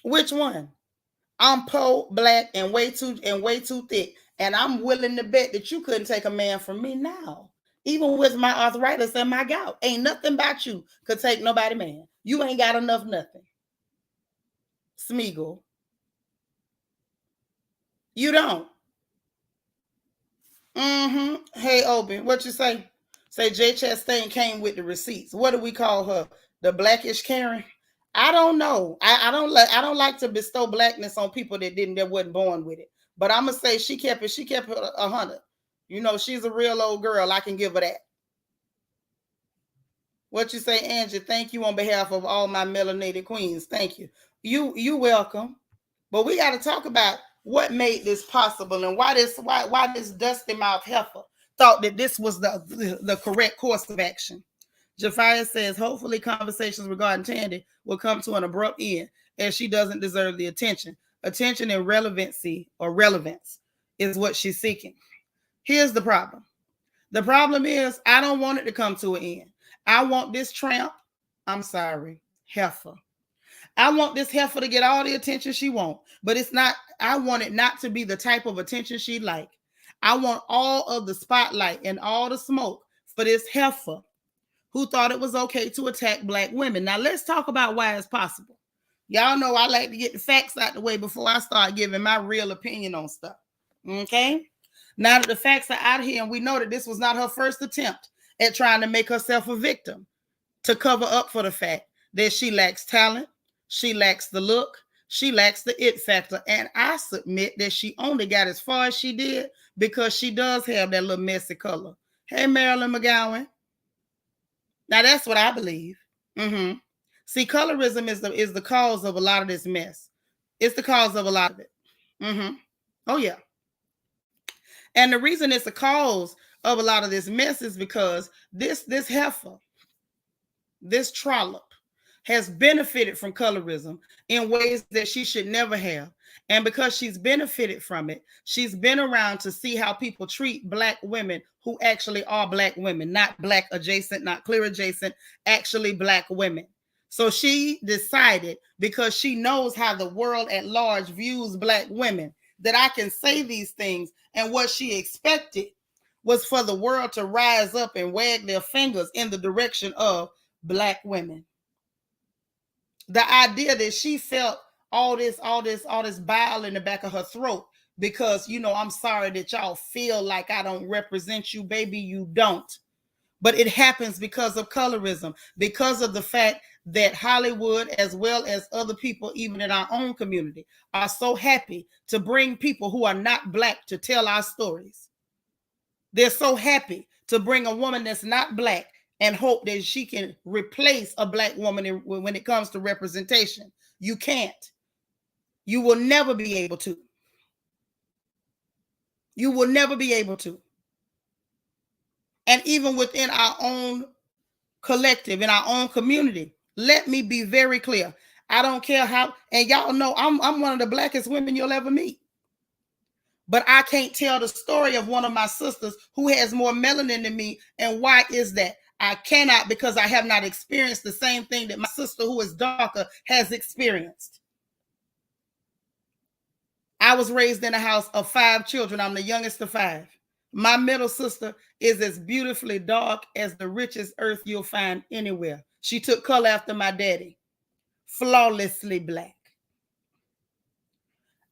Which one? I'm poor, black, and way too thick. And I'm willing to bet that you couldn't take a man from me now. Even with my arthritis and my gout. Ain't nothing about you could take nobody man. You ain't got enough nothing. Smeagol. You don't. Hey, Obi, what you say? Say J. Chastain came with the receipts. What do we call her? The blackish Karen? I don't know. I don't like to bestow blackness on people that wasn't born with it. But I'm gonna say she kept it 100. You know, she's a real old girl. I can give her that. What you say, Angie? Thank you on behalf of all my melanated queens. Thank you. You welcome. But we got to talk about what made this possible and why this dusty mouth heifer thought that this was the correct course of action. Jafia says, hopefully conversations regarding Thandi will come to an abrupt end as she doesn't deserve the attention. Attention and relevancy or relevance is what she's seeking. Here's the problem. The problem is I don't want it to come to an end. I want this tramp, I'm sorry, heifer. I want this heifer to get all the attention she wants, but it's not, I want it not to be the type of attention she like. I want all of the spotlight and all the smoke for this heifer who thought it was okay to attack Black women. Now, let's talk about why it's possible. Y'all know I like to get the facts out the way before I start giving my real opinion on stuff. Okay? Now that the facts are out here and we know that this was not her first attempt at trying to make herself a victim, to cover up for the fact that she lacks talent, she lacks the look, she lacks the it factor. And I submit that she only got as far as she did because she does have that little messy color. Hey, Marilyn McGowan. Now that's what I believe. See, colorism is the cause of a lot of this mess. It's the cause of a lot of it. Oh yeah. And the reason it's a cause of a lot of this mess is because this heifer, this trollop, has benefited from colorism in ways that she should never have. And because she's benefited from it, she's been around to see how people treat Black women who actually are Black women, not Black adjacent, not clear adjacent, actually Black women. So she decided, because she knows how the world at large views Black women, that I can say these things. And what she expected was for the world to rise up and wag their fingers in the direction of Black women. The idea that she felt all this bile in the back of her throat because, I'm sorry that y'all feel like I don't represent you, baby, you don't. But it happens because of colorism, because of the fact that Hollywood, as well as other people, even in our own community, are so happy to bring people who are not Black to tell our stories. They're so happy to bring a woman that's not Black and hope that she can replace a Black woman when it comes to representation. You can't. You will never be able to. You will never be able to. And even within our own collective, in our own community, let me be very clear. I don't care how, and y'all know I'm one of the Blackest women you'll ever meet. But I can't tell the story of one of my sisters who has more melanin than me. And why is that? I cannot, because I have not experienced the same thing that my sister who is darker has experienced. I was raised in a house of 5 children. I'm the youngest of 5. My middle sister is as beautifully dark as the richest earth you'll find anywhere. She took color after my daddy. Flawlessly Black.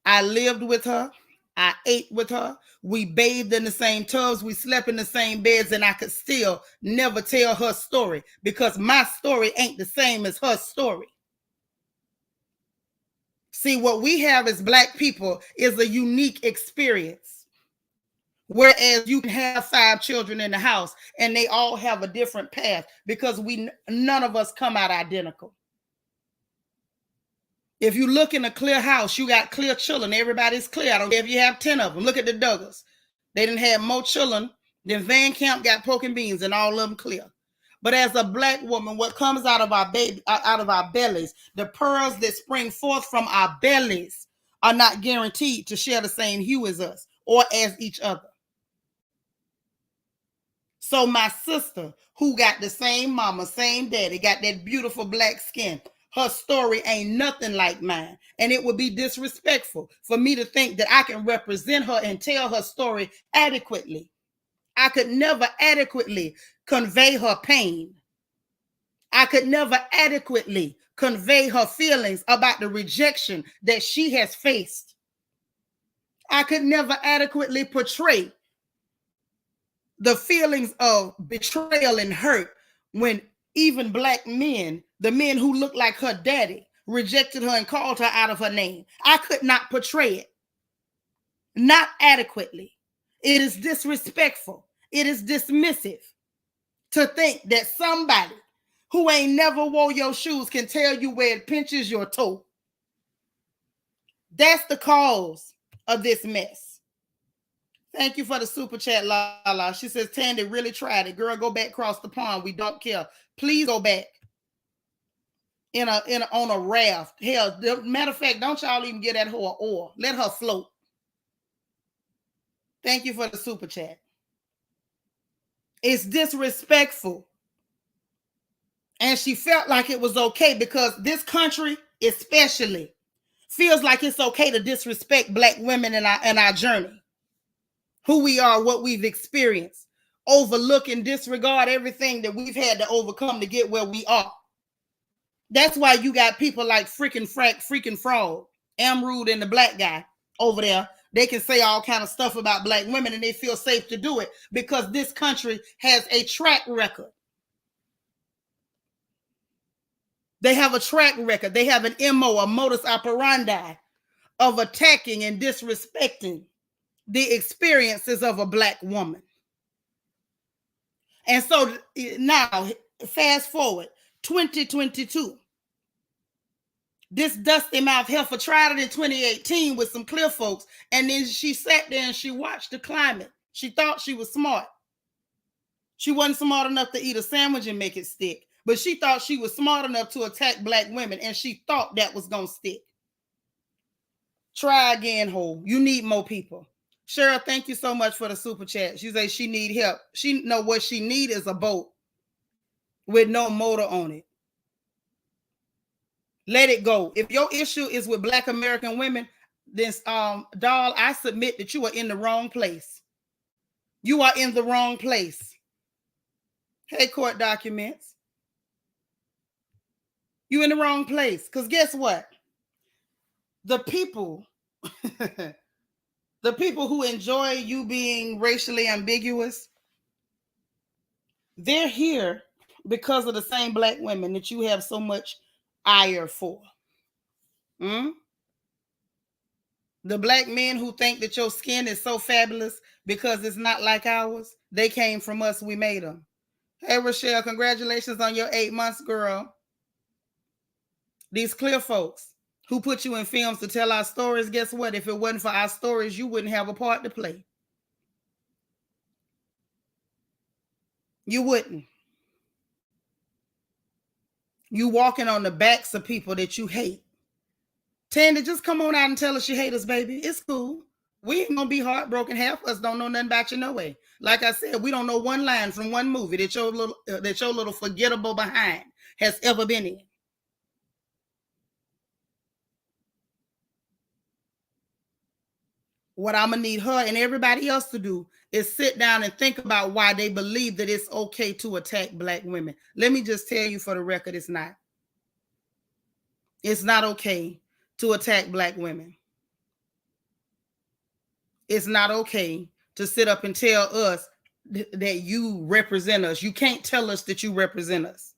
I lived with her. I ate with her. We bathed in the same tubs. We slept in the same beds, and I could still never tell her story because my story ain't the same as her story. See, what we have as Black people is a unique experience. Whereas you can have 5 children in the house and they all have a different path because none of us come out identical. If you look in a clear house, you got clear children. Everybody's clear. I don't care if you have 10 of them. Look at the Douglas. They didn't have more children than Van Camp got pork and beans, and all of them clear. But as a Black woman, what comes out of our bellies, the pearls that spring forth from our bellies are not guaranteed to share the same hue as us or as each other. So my sister, who got the same mama, same daddy, got that beautiful Black skin, her story ain't nothing like mine. And it would be disrespectful for me to think that I can represent her and tell her story adequately. I could never adequately convey her pain. I could never adequately convey her feelings about the rejection that she has faced. I could never adequately portray the feelings of betrayal and hurt when even Black men, the men who look like her daddy, rejected her and called her out of her name. I could not portray it. Not adequately. It is disrespectful. It is dismissive to think that somebody who ain't never wore your shoes can tell you where it pinches your toe. That's the cause of this mess. Thank you for the super chat, Lala. She says, Thandi really tried it. Girl, go back across the pond. We don't care. Please go back. On a raft. Hell, matter of fact, don't y'all even get that whore oil. Let her float. Thank you for the super chat. It's disrespectful. And she felt like it was okay because this country especially feels like it's okay to disrespect Black women in our journey. Who we are, what we've experienced. Overlook and disregard everything that we've had to overcome to get where we are. That's why you got people like freaking fraud, Amrud and the black guy over there. They can say all kind of stuff about Black women and they feel safe to do it because this country has a track record. They have a track record. They have an MO, a modus operandi of attacking and disrespecting the experiences of a Black woman. And so now, fast forward, 2022. This dusty mouth heifer tried it in 2018 with some clear folks, and then she sat there and she watched the climate. She thought she was smart. She wasn't smart enough to eat a sandwich and make it stick, but she thought she was smart enough to attack Black women, and she thought that was going to stick. Try again, ho. You need more people. Cheryl, thank you so much for the super chat. She says she need help. She know what she need is a boat with no motor on it. Let it go. If your issue is with Black American women, then doll, I submit that you are in the wrong place. You are in the wrong place. Hey, court documents. You in the wrong place. Because guess what? The people, the people who enjoy you being racially ambiguous, they're here because of the same Black women that you have so much ire for. The Black men who think that your skin is so fabulous because it's not like ours, they came from us. We made them. Hey, Rochelle, congratulations on your 8 months, girl. These clear folks who put you in films to tell our stories, guess what? If it wasn't for our stories, you wouldn't have a part to play. You wouldn't. You walking on the backs of people that you hate. Thandi, just come on out and tell us you hate us, baby. It's cool. We ain't gonna be heartbroken. Half of us don't know nothing about you no way. Like I said, we don't know one line from one movie that your little forgettable behind has ever been in. What I'm gonna need her and everybody else to do is sit down and think about why they believe that it's okay to attack Black women. Let me just tell you for the record, it's not. It's not okay to attack Black women. It's not okay to sit up and tell us that you represent us. You can't tell us that you represent us.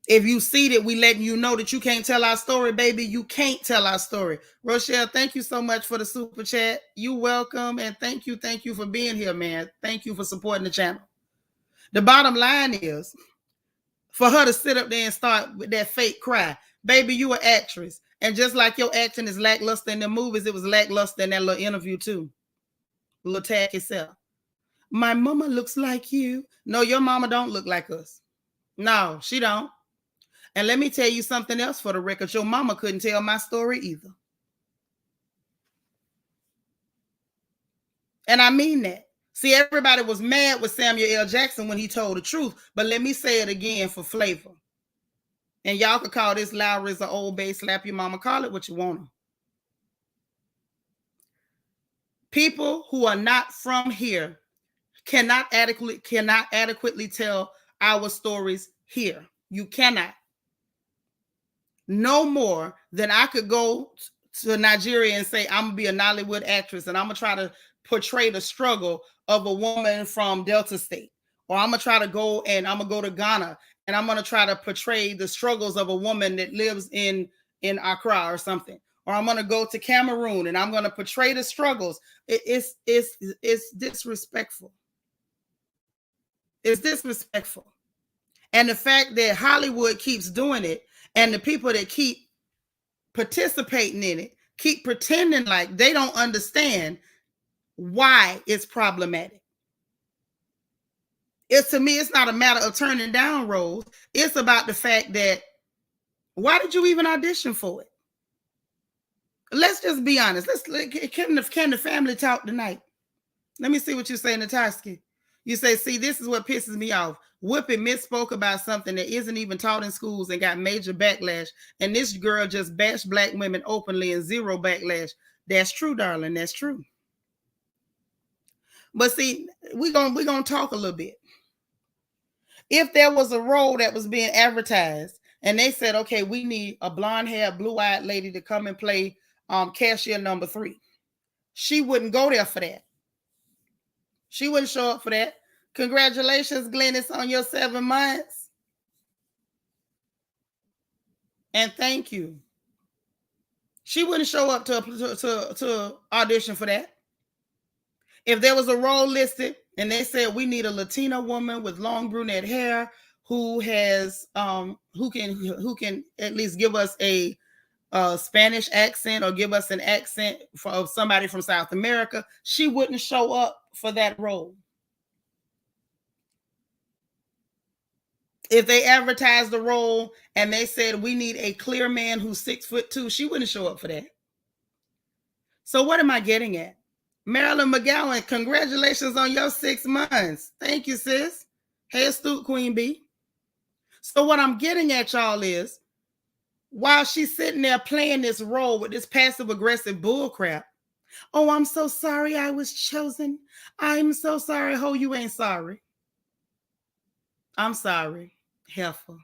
If you see that we letting you know that you can't tell our story, baby, you can't tell our story. Rochelle, thank you so much for the super chat. You welcome, and thank you for being here, man. Thank you for supporting the channel. The bottom line is, for her to sit up there and start with that fake cry, baby, you an actress. And just like your acting is lackluster in the movies, it was lackluster in that little interview too. Little tag yourself. My mama looks like you. No, your mama don't look like us. No, she don't. And let me tell you something else for the record. Your mama couldn't tell my story either. And I mean that. See, everybody was mad with Samuel L. Jackson when he told the truth. But let me say it again for flavor. And y'all could call this Lowry's or Old Bay, slap your mama, call it what you want. People who are not from here cannot adequately tell our stories here. You cannot. No more than I could go to Nigeria and say, I'm going to be a Nollywood actress and I'm going to try to portray the struggle of a woman from Delta State. Or I'm going to try to go and I'm going to go to Ghana and I'm going to try to portray the struggles of a woman that lives in Accra or something. Or I'm going to go to Cameroon and I'm going to portray the struggles. It's disrespectful. It's disrespectful. And the fact that Hollywood keeps doing it and the people that keep participating in it, keep pretending like they don't understand why it's problematic. To me, it's not a matter of turning down roles. It's about the fact that, why did you even audition for it? Let's just be honest. Can the family talk tonight? Let me see what you say, Natasky. You say, see, this is what pisses me off. Whoopi misspoke about something that isn't even taught in schools and got major backlash. And this girl just bashed black women openly and zero backlash. That's true, darling. That's true. But see, we're gonna talk a little bit. If there was a role that was being advertised and they said, okay, we need a blonde-haired, blue-eyed lady to come and play cashier number 3, she wouldn't go there for that. She wouldn't show up for that. Congratulations, Glennis, on your 7 months. And thank you. She wouldn't show up to audition for that. If there was a role listed and they said we need a Latina woman with long brunette hair who has who can at least give us a Spanish accent or give us an accent of somebody from South America, she wouldn't show up for that role. If they advertised the role and they said we need a clear man who's 6'2", she wouldn't show up for that. So what am I getting at? Marilyn McGowan, congratulations on your 6 months. Thank you, sis. Hey, astute Queen Bee. So what I'm getting at, y'all, is while she's sitting there playing this role with this passive-aggressive bullcrap, oh, I'm so sorry I was chosen. I'm so sorry. Ho, you ain't sorry. I'm sorry, heifer.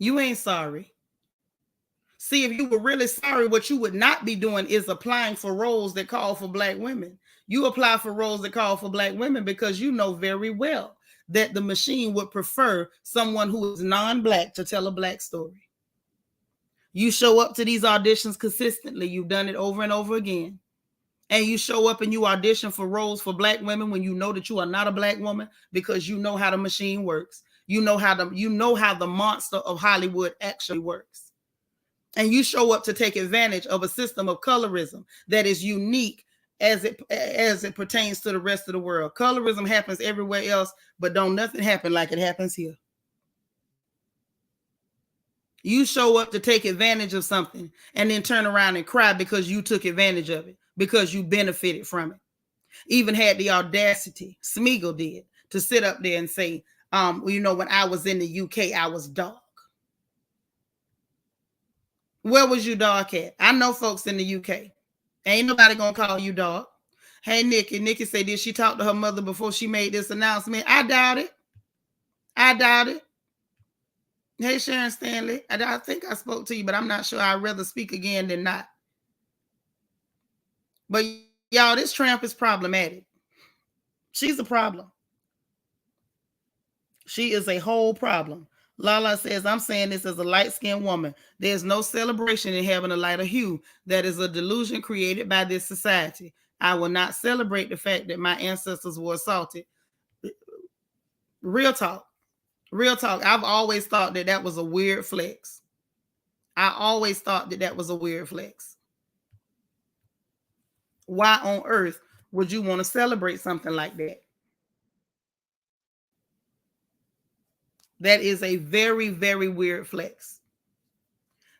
You ain't sorry. See, if you were really sorry, what you would not be doing is applying for roles that call for black women. You apply for roles that call for black women because you know very well that the machine would prefer someone who is non-black to tell a black story. You show up to these auditions consistently. You've done it over and over again. And you show up and you audition for roles for black women when you know that you are not a black woman because you know how the machine works. You know how the monster of Hollywood actually works. And you show up to take advantage of a system of colorism that is unique as it pertains to the rest of the world. Colorism happens everywhere else, but don't nothing happen like it happens here. You show up to take advantage of something and then turn around and cry because you took advantage of it, because you benefited from it. Even had the audacity, Smeagol did, to sit up there and say, when I was in the UK, I was dark. Where was you dark at? I know folks in the UK. Ain't nobody gonna call you dark. Hey, Nikki. Nikki said, did she talk to her mother before she made this announcement? I doubt it. Hey, Sharon Stanley. I think I spoke to you, but I'm not sure. I'd rather speak again than not. But y'all, this tramp is problematic. She's a problem. She is a whole problem. Lala says, I'm saying this as a light-skinned woman. There's no celebration in having a lighter hue. That is a delusion created by this society. I will not celebrate the fact that my ancestors were assaulted. Real talk. I've always thought that was a weird flex. Why on earth would you want to celebrate something like that? That is a very, very weird flex.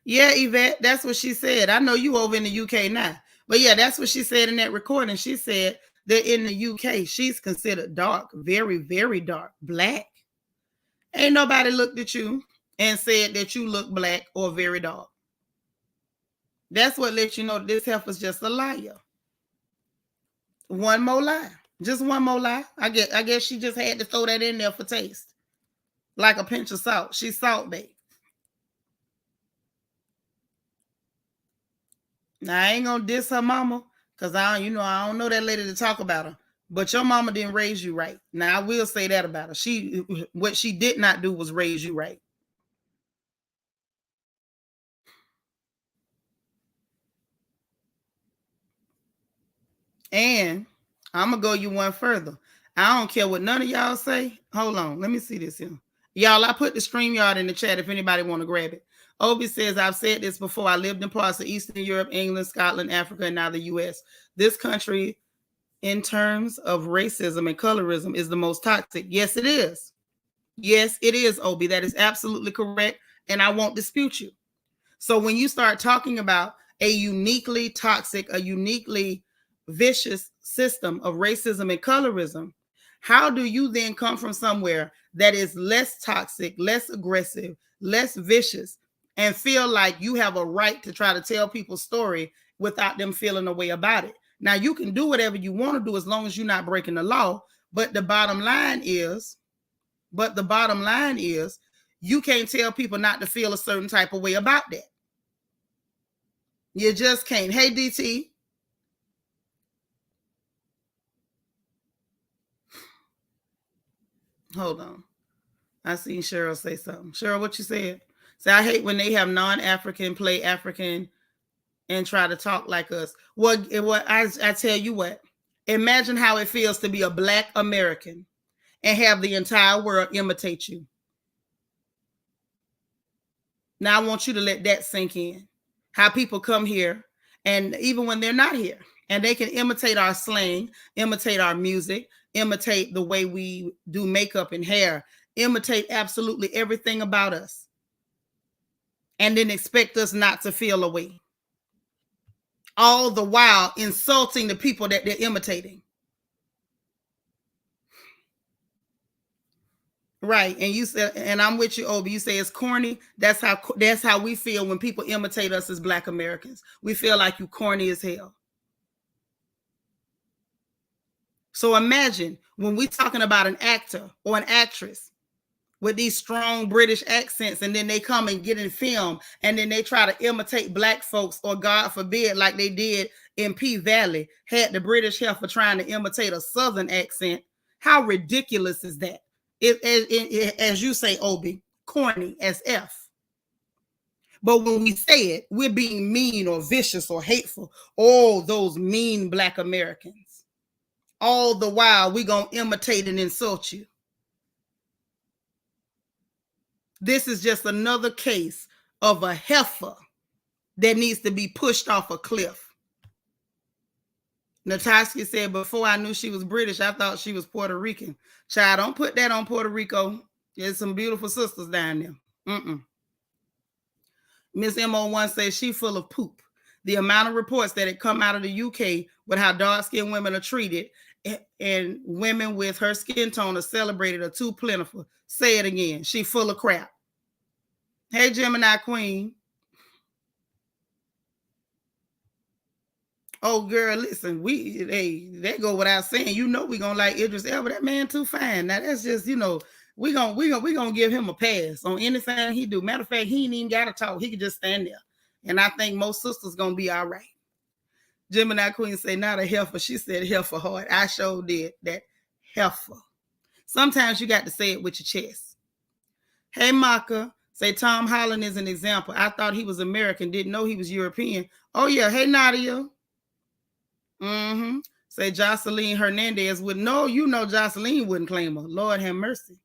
Yeah, Yvette, that's what she said. I know you over in the UK now. But yeah, that's what she said in that recording. She said that in the UK, she's considered dark, very, very dark, black. Ain't nobody looked at you and said that you look black or very dark. That's what lets you know that this heifer's just a liar. One more lie. Just one more lie. I guess she just had to throw that in there for taste. Like a pinch of salt. She's salt baked. Now, I ain't gonna diss her mama because I don't know that lady to talk about her. But your mama didn't raise you right. Now, I will say that about her. What she did not do was raise you right. And I'm gonna go you one further. I don't care what none of y'all say. Hold on, let me see this here. Y'all, I put the StreamYard in the chat if anybody want to grab it. Obi says, I've said this before. I lived in parts of Eastern Europe, England, Scotland, Africa, and now the U.S. This country, in terms of racism and colorism, is the most toxic. Yes, it is. Yes, it is, Obi. That is absolutely correct, and I won't dispute you. So when you start talking about a uniquely toxic, a uniquely vicious system of racism and colorism, how do you then come from somewhere that is less toxic, less aggressive, less vicious, and feel like you have a right to try to tell people's story without them feeling a way about it? Now, you can do whatever you want to do as long as you're not breaking the law. But the bottom line is, you can't tell people not to feel a certain type of way about that. You just can't. Hey, DT. Hold on. I seen Cheryl say something. Cheryl, what you said? Say, I hate when they have non-African play African and try to talk like us. Well, I tell you what. Imagine how it feels to be a Black American and have the entire world imitate you. Now, I want you to let that sink in. How people come here, and even when they're not here, and they can imitate our slang, imitate our music, imitate the way we do makeup and hair, imitate absolutely everything about us, and then expect us not to feel a way. All the while insulting the people that they're imitating. Right. And you said, and I'm with you, Obi. You say it's corny. That's how we feel when people imitate us as Black Americans. We feel like you corny as hell. So imagine when we're talking about an actor or an actress with these strong British accents, and then they come and get in film, and then they try to imitate Black folks, or God forbid, like they did in P Valley, had the British here for trying to imitate a Southern accent. How ridiculous is that? As you say, Obi, corny as F. But when we say it, we're being mean or vicious or hateful. Oh, those mean Black Americans. All the while, we're going to imitate and insult you. This is just another case of a heifer that needs to be pushed off a cliff. Natasha said, before I knew she was British, I thought she was Puerto Rican. Child, don't put that on Puerto Rico. There's some beautiful sisters down there. Miss MO1 says she full of poop. The amount of reports that had come out of the UK with how dark-skinned women are treated and women with her skin tone are celebrated are too plentiful. Say it again. She full of crap. Hey, Gemini Queen. Oh, girl, listen, that go without saying. You know we gonna like Idris Elba. That man too fine. Now that's just, we gonna give him a pass on anything he do. Matter of fact, he ain't even gotta talk. He can just stand there. And I think most sisters gonna be all right. Gemini Queen say not a heifer. She said heifer hard. I sure did that. Heifer. Sometimes you got to say it with your chest. Hey, Maka. Say Tom Holland is an example. I thought he was American. Didn't know he was European. Oh, yeah. Hey, Nadia. Say Jocelyn Hernandez would know. Jocelyn wouldn't claim her. Lord have mercy.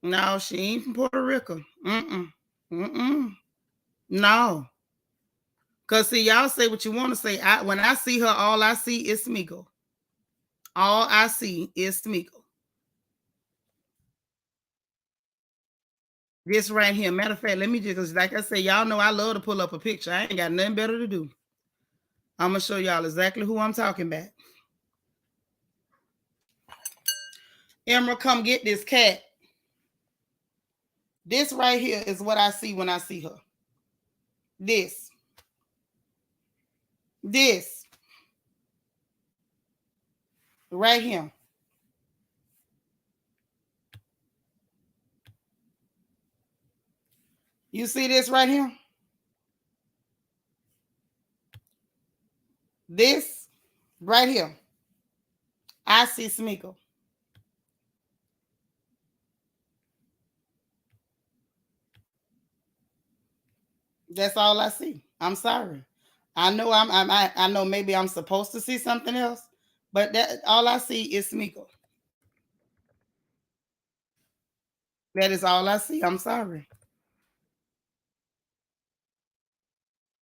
No, she ain't from Puerto Rico. No. Because, see, y'all say what you want to say. When I see her, all I see is Smeagol. All I see is Smeagol. This right here. Matter of fact, let me just, like I say, y'all know I love to pull up a picture. I ain't got nothing better to do. I'm going to show y'all exactly who I'm talking about. Emerald, come get this cat. This right here is what I see when I see her. This. Right here. You see this right here? This right here. I see Smeagol. That's all I see. I'm sorry. I know I know maybe I'm supposed to see something else, but that all I see is Smeagol. That is all I see. I'm sorry.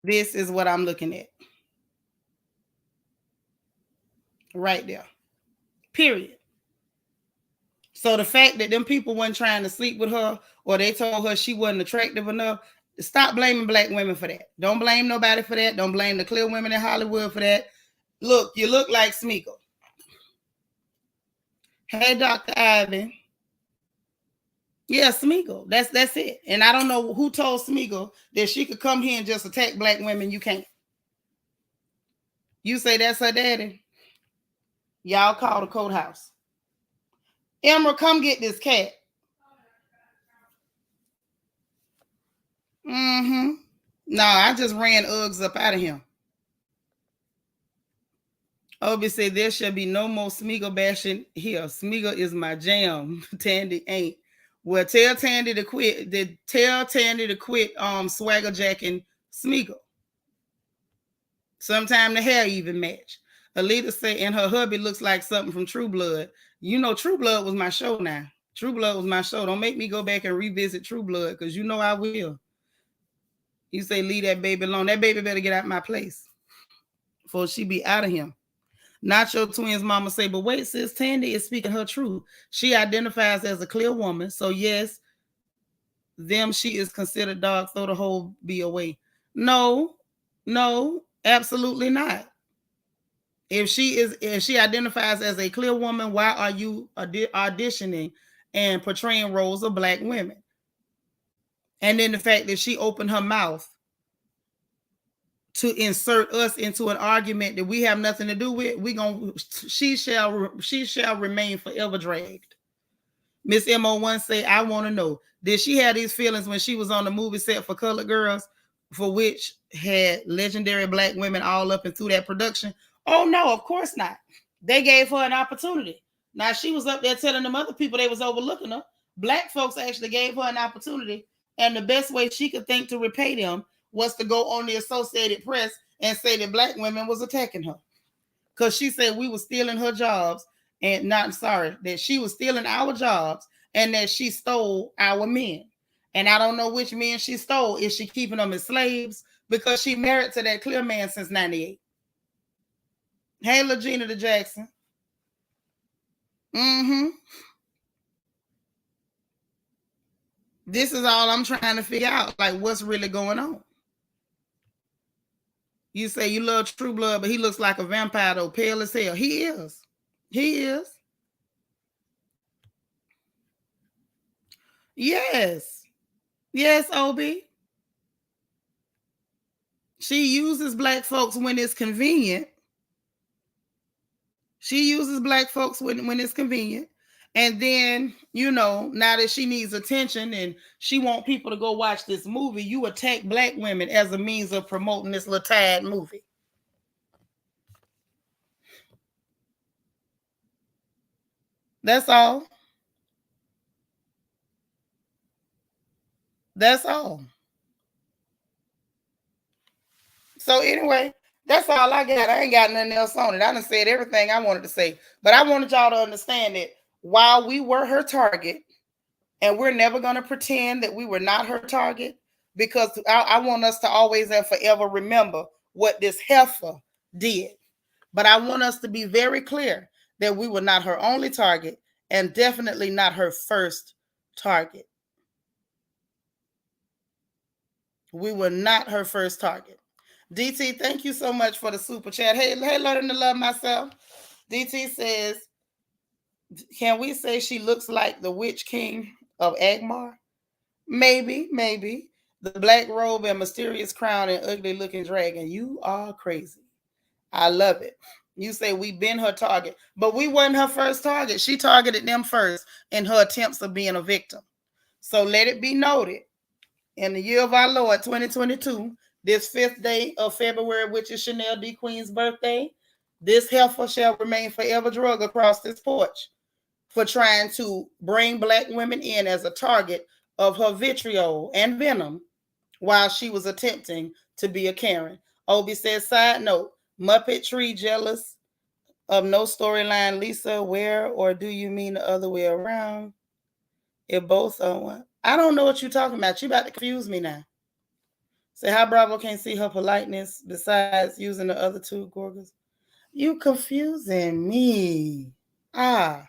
This is what I'm looking at. Right there. Period. So the fact that them people weren't trying to sleep with her or they told her she wasn't attractive enough, stop blaming black women for that. Don't blame nobody for that. Don't blame the clear women in Hollywood for that. Look, you look like Smeagol. Hey, Dr. Ivan. Yeah, Smeagol. That's it. And I don't know who told Smeagol that she could come here and just attack black women. You can't. You say that's her daddy. Y'all call the courthouse. Emerald, come get this cat. Mm-hmm. No, I just ran Uggs up out of him. Obi said there shall be no more Smeagol bashing here. Smeagol is my jam. Thandi ain't. Well, tell Thandi to quit. Tell Thandi to quit swagger jacking Smeagol. Sometime the hair even match. Alita say, and her hubby looks like something from True Blood. You know, True Blood was my show now. True Blood was my show. Don't make me go back and revisit True Blood because you know I will. You say, leave that baby alone. That baby better get out my place before she be out of him. Not your twins mama say, but wait, sis, Thandi is speaking her truth. She identifies as a clear woman. So yes, them she is considered dog, throw the whole be away. No, absolutely not. If she identifies as a clear woman, why are you auditioning and portraying roles of black women? And then the fact that she opened her mouth to insert us into an argument that we have nothing to do with, she shall remain forever dragged. Miss MO1 say, I want to know, did she have these feelings when she was on the movie set for Colored Girls, for which had legendary black women all up and through that production? Oh no, of course not. They gave her an opportunity. Now she was up there telling them other people they was overlooking her. Black folks actually gave her an opportunity, and the best way she could think to repay them was to go on the Associated Press and say that black women was attacking her. Because she said we were stealing her jobs and that she was stealing our jobs and that she stole our men. And I don't know which men she stole. Is she keeping them as slaves? Because she married to that clear man since 98. Hey, Legina the Jackson. Mm-hmm. This is all I'm trying to figure out. Like, what's really going on? You say you love True Blood, but he looks like a vampire though, pale as hell. He is. He is. Yes. Yes, Obi. She uses black folks when it's convenient. She uses black folks when it's convenient. And then, now that she needs attention and she want people to go watch this movie, you attack black women as a means of promoting this little tad movie. That's all. That's all. So anyway, that's all I got. I ain't got nothing else on it. I done said everything I wanted to say. But I wanted y'all to understand that while we were her target, and we're never going to pretend that we were not her target, because I want us to always and forever remember what this heifer did. But I want us to be very clear that we were not her only target and definitely not her first target. We were not her first target. DT, thank you so much for the super chat. Hey, learning to love myself. DT says, can we say she looks like the Witch King of Agmar? Maybe. The black robe and mysterious crown and ugly looking dragon. You are crazy. I love it. You say we've been her target, but we weren't her first target. She targeted them first in her attempts of being a victim. So let it be noted, in the year of our Lord 2022, this 5th day of February, which is Chanel D. Queen's birthday, this heifer shall remain forever drug across this porch for trying to bring black women in as a target of her vitriol and venom while she was attempting to be a Karen. Obi says, side note, Muppet Tree jealous of no storyline, Lisa, where, or do you mean the other way around? If both are one. I don't know what you're talking about. You about to confuse me now. Say how Bravo can't see her politeness besides using the other two Gorgas. You confusing me. Ah.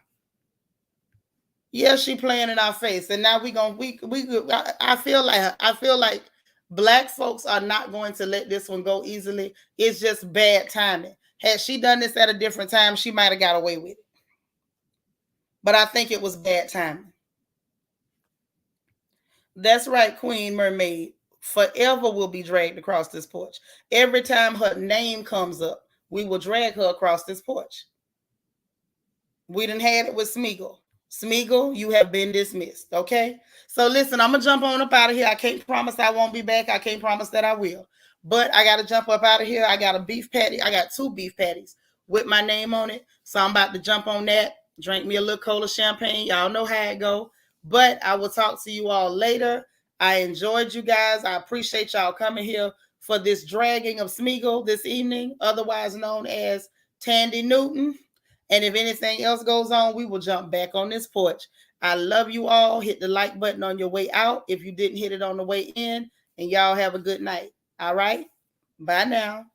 Yeah, she playing in our face. And now I feel like black folks are not going to let this one go easily. It's just bad timing. Had she done this at a different time, she might have got away with it. But I think it was bad timing. That's right, Queen Mermaid. Forever will be dragged across this porch. Every time her name comes up, we will drag her across this porch. We done had it with Smeagol. Smeagol, you have been dismissed. Okay. So listen, I'm gonna jump on up out of here. I can't promise I won't be back. I can't promise that I will. But I gotta jump up out of here. I got a beef patty. I got 2 beef patties with my name on it. So I'm about to jump on that. Drink me a little cola champagne. Y'all know how it go. But I will talk to you all later. I enjoyed you guys. I appreciate y'all coming here for this dragging of Smeagol this evening, otherwise known as Thandi Newton. And if anything else goes on, we will jump back on this porch. I love you all. Hit the like button on your way out if you didn't hit it on the way in. And y'all have a good night. All right? Bye now.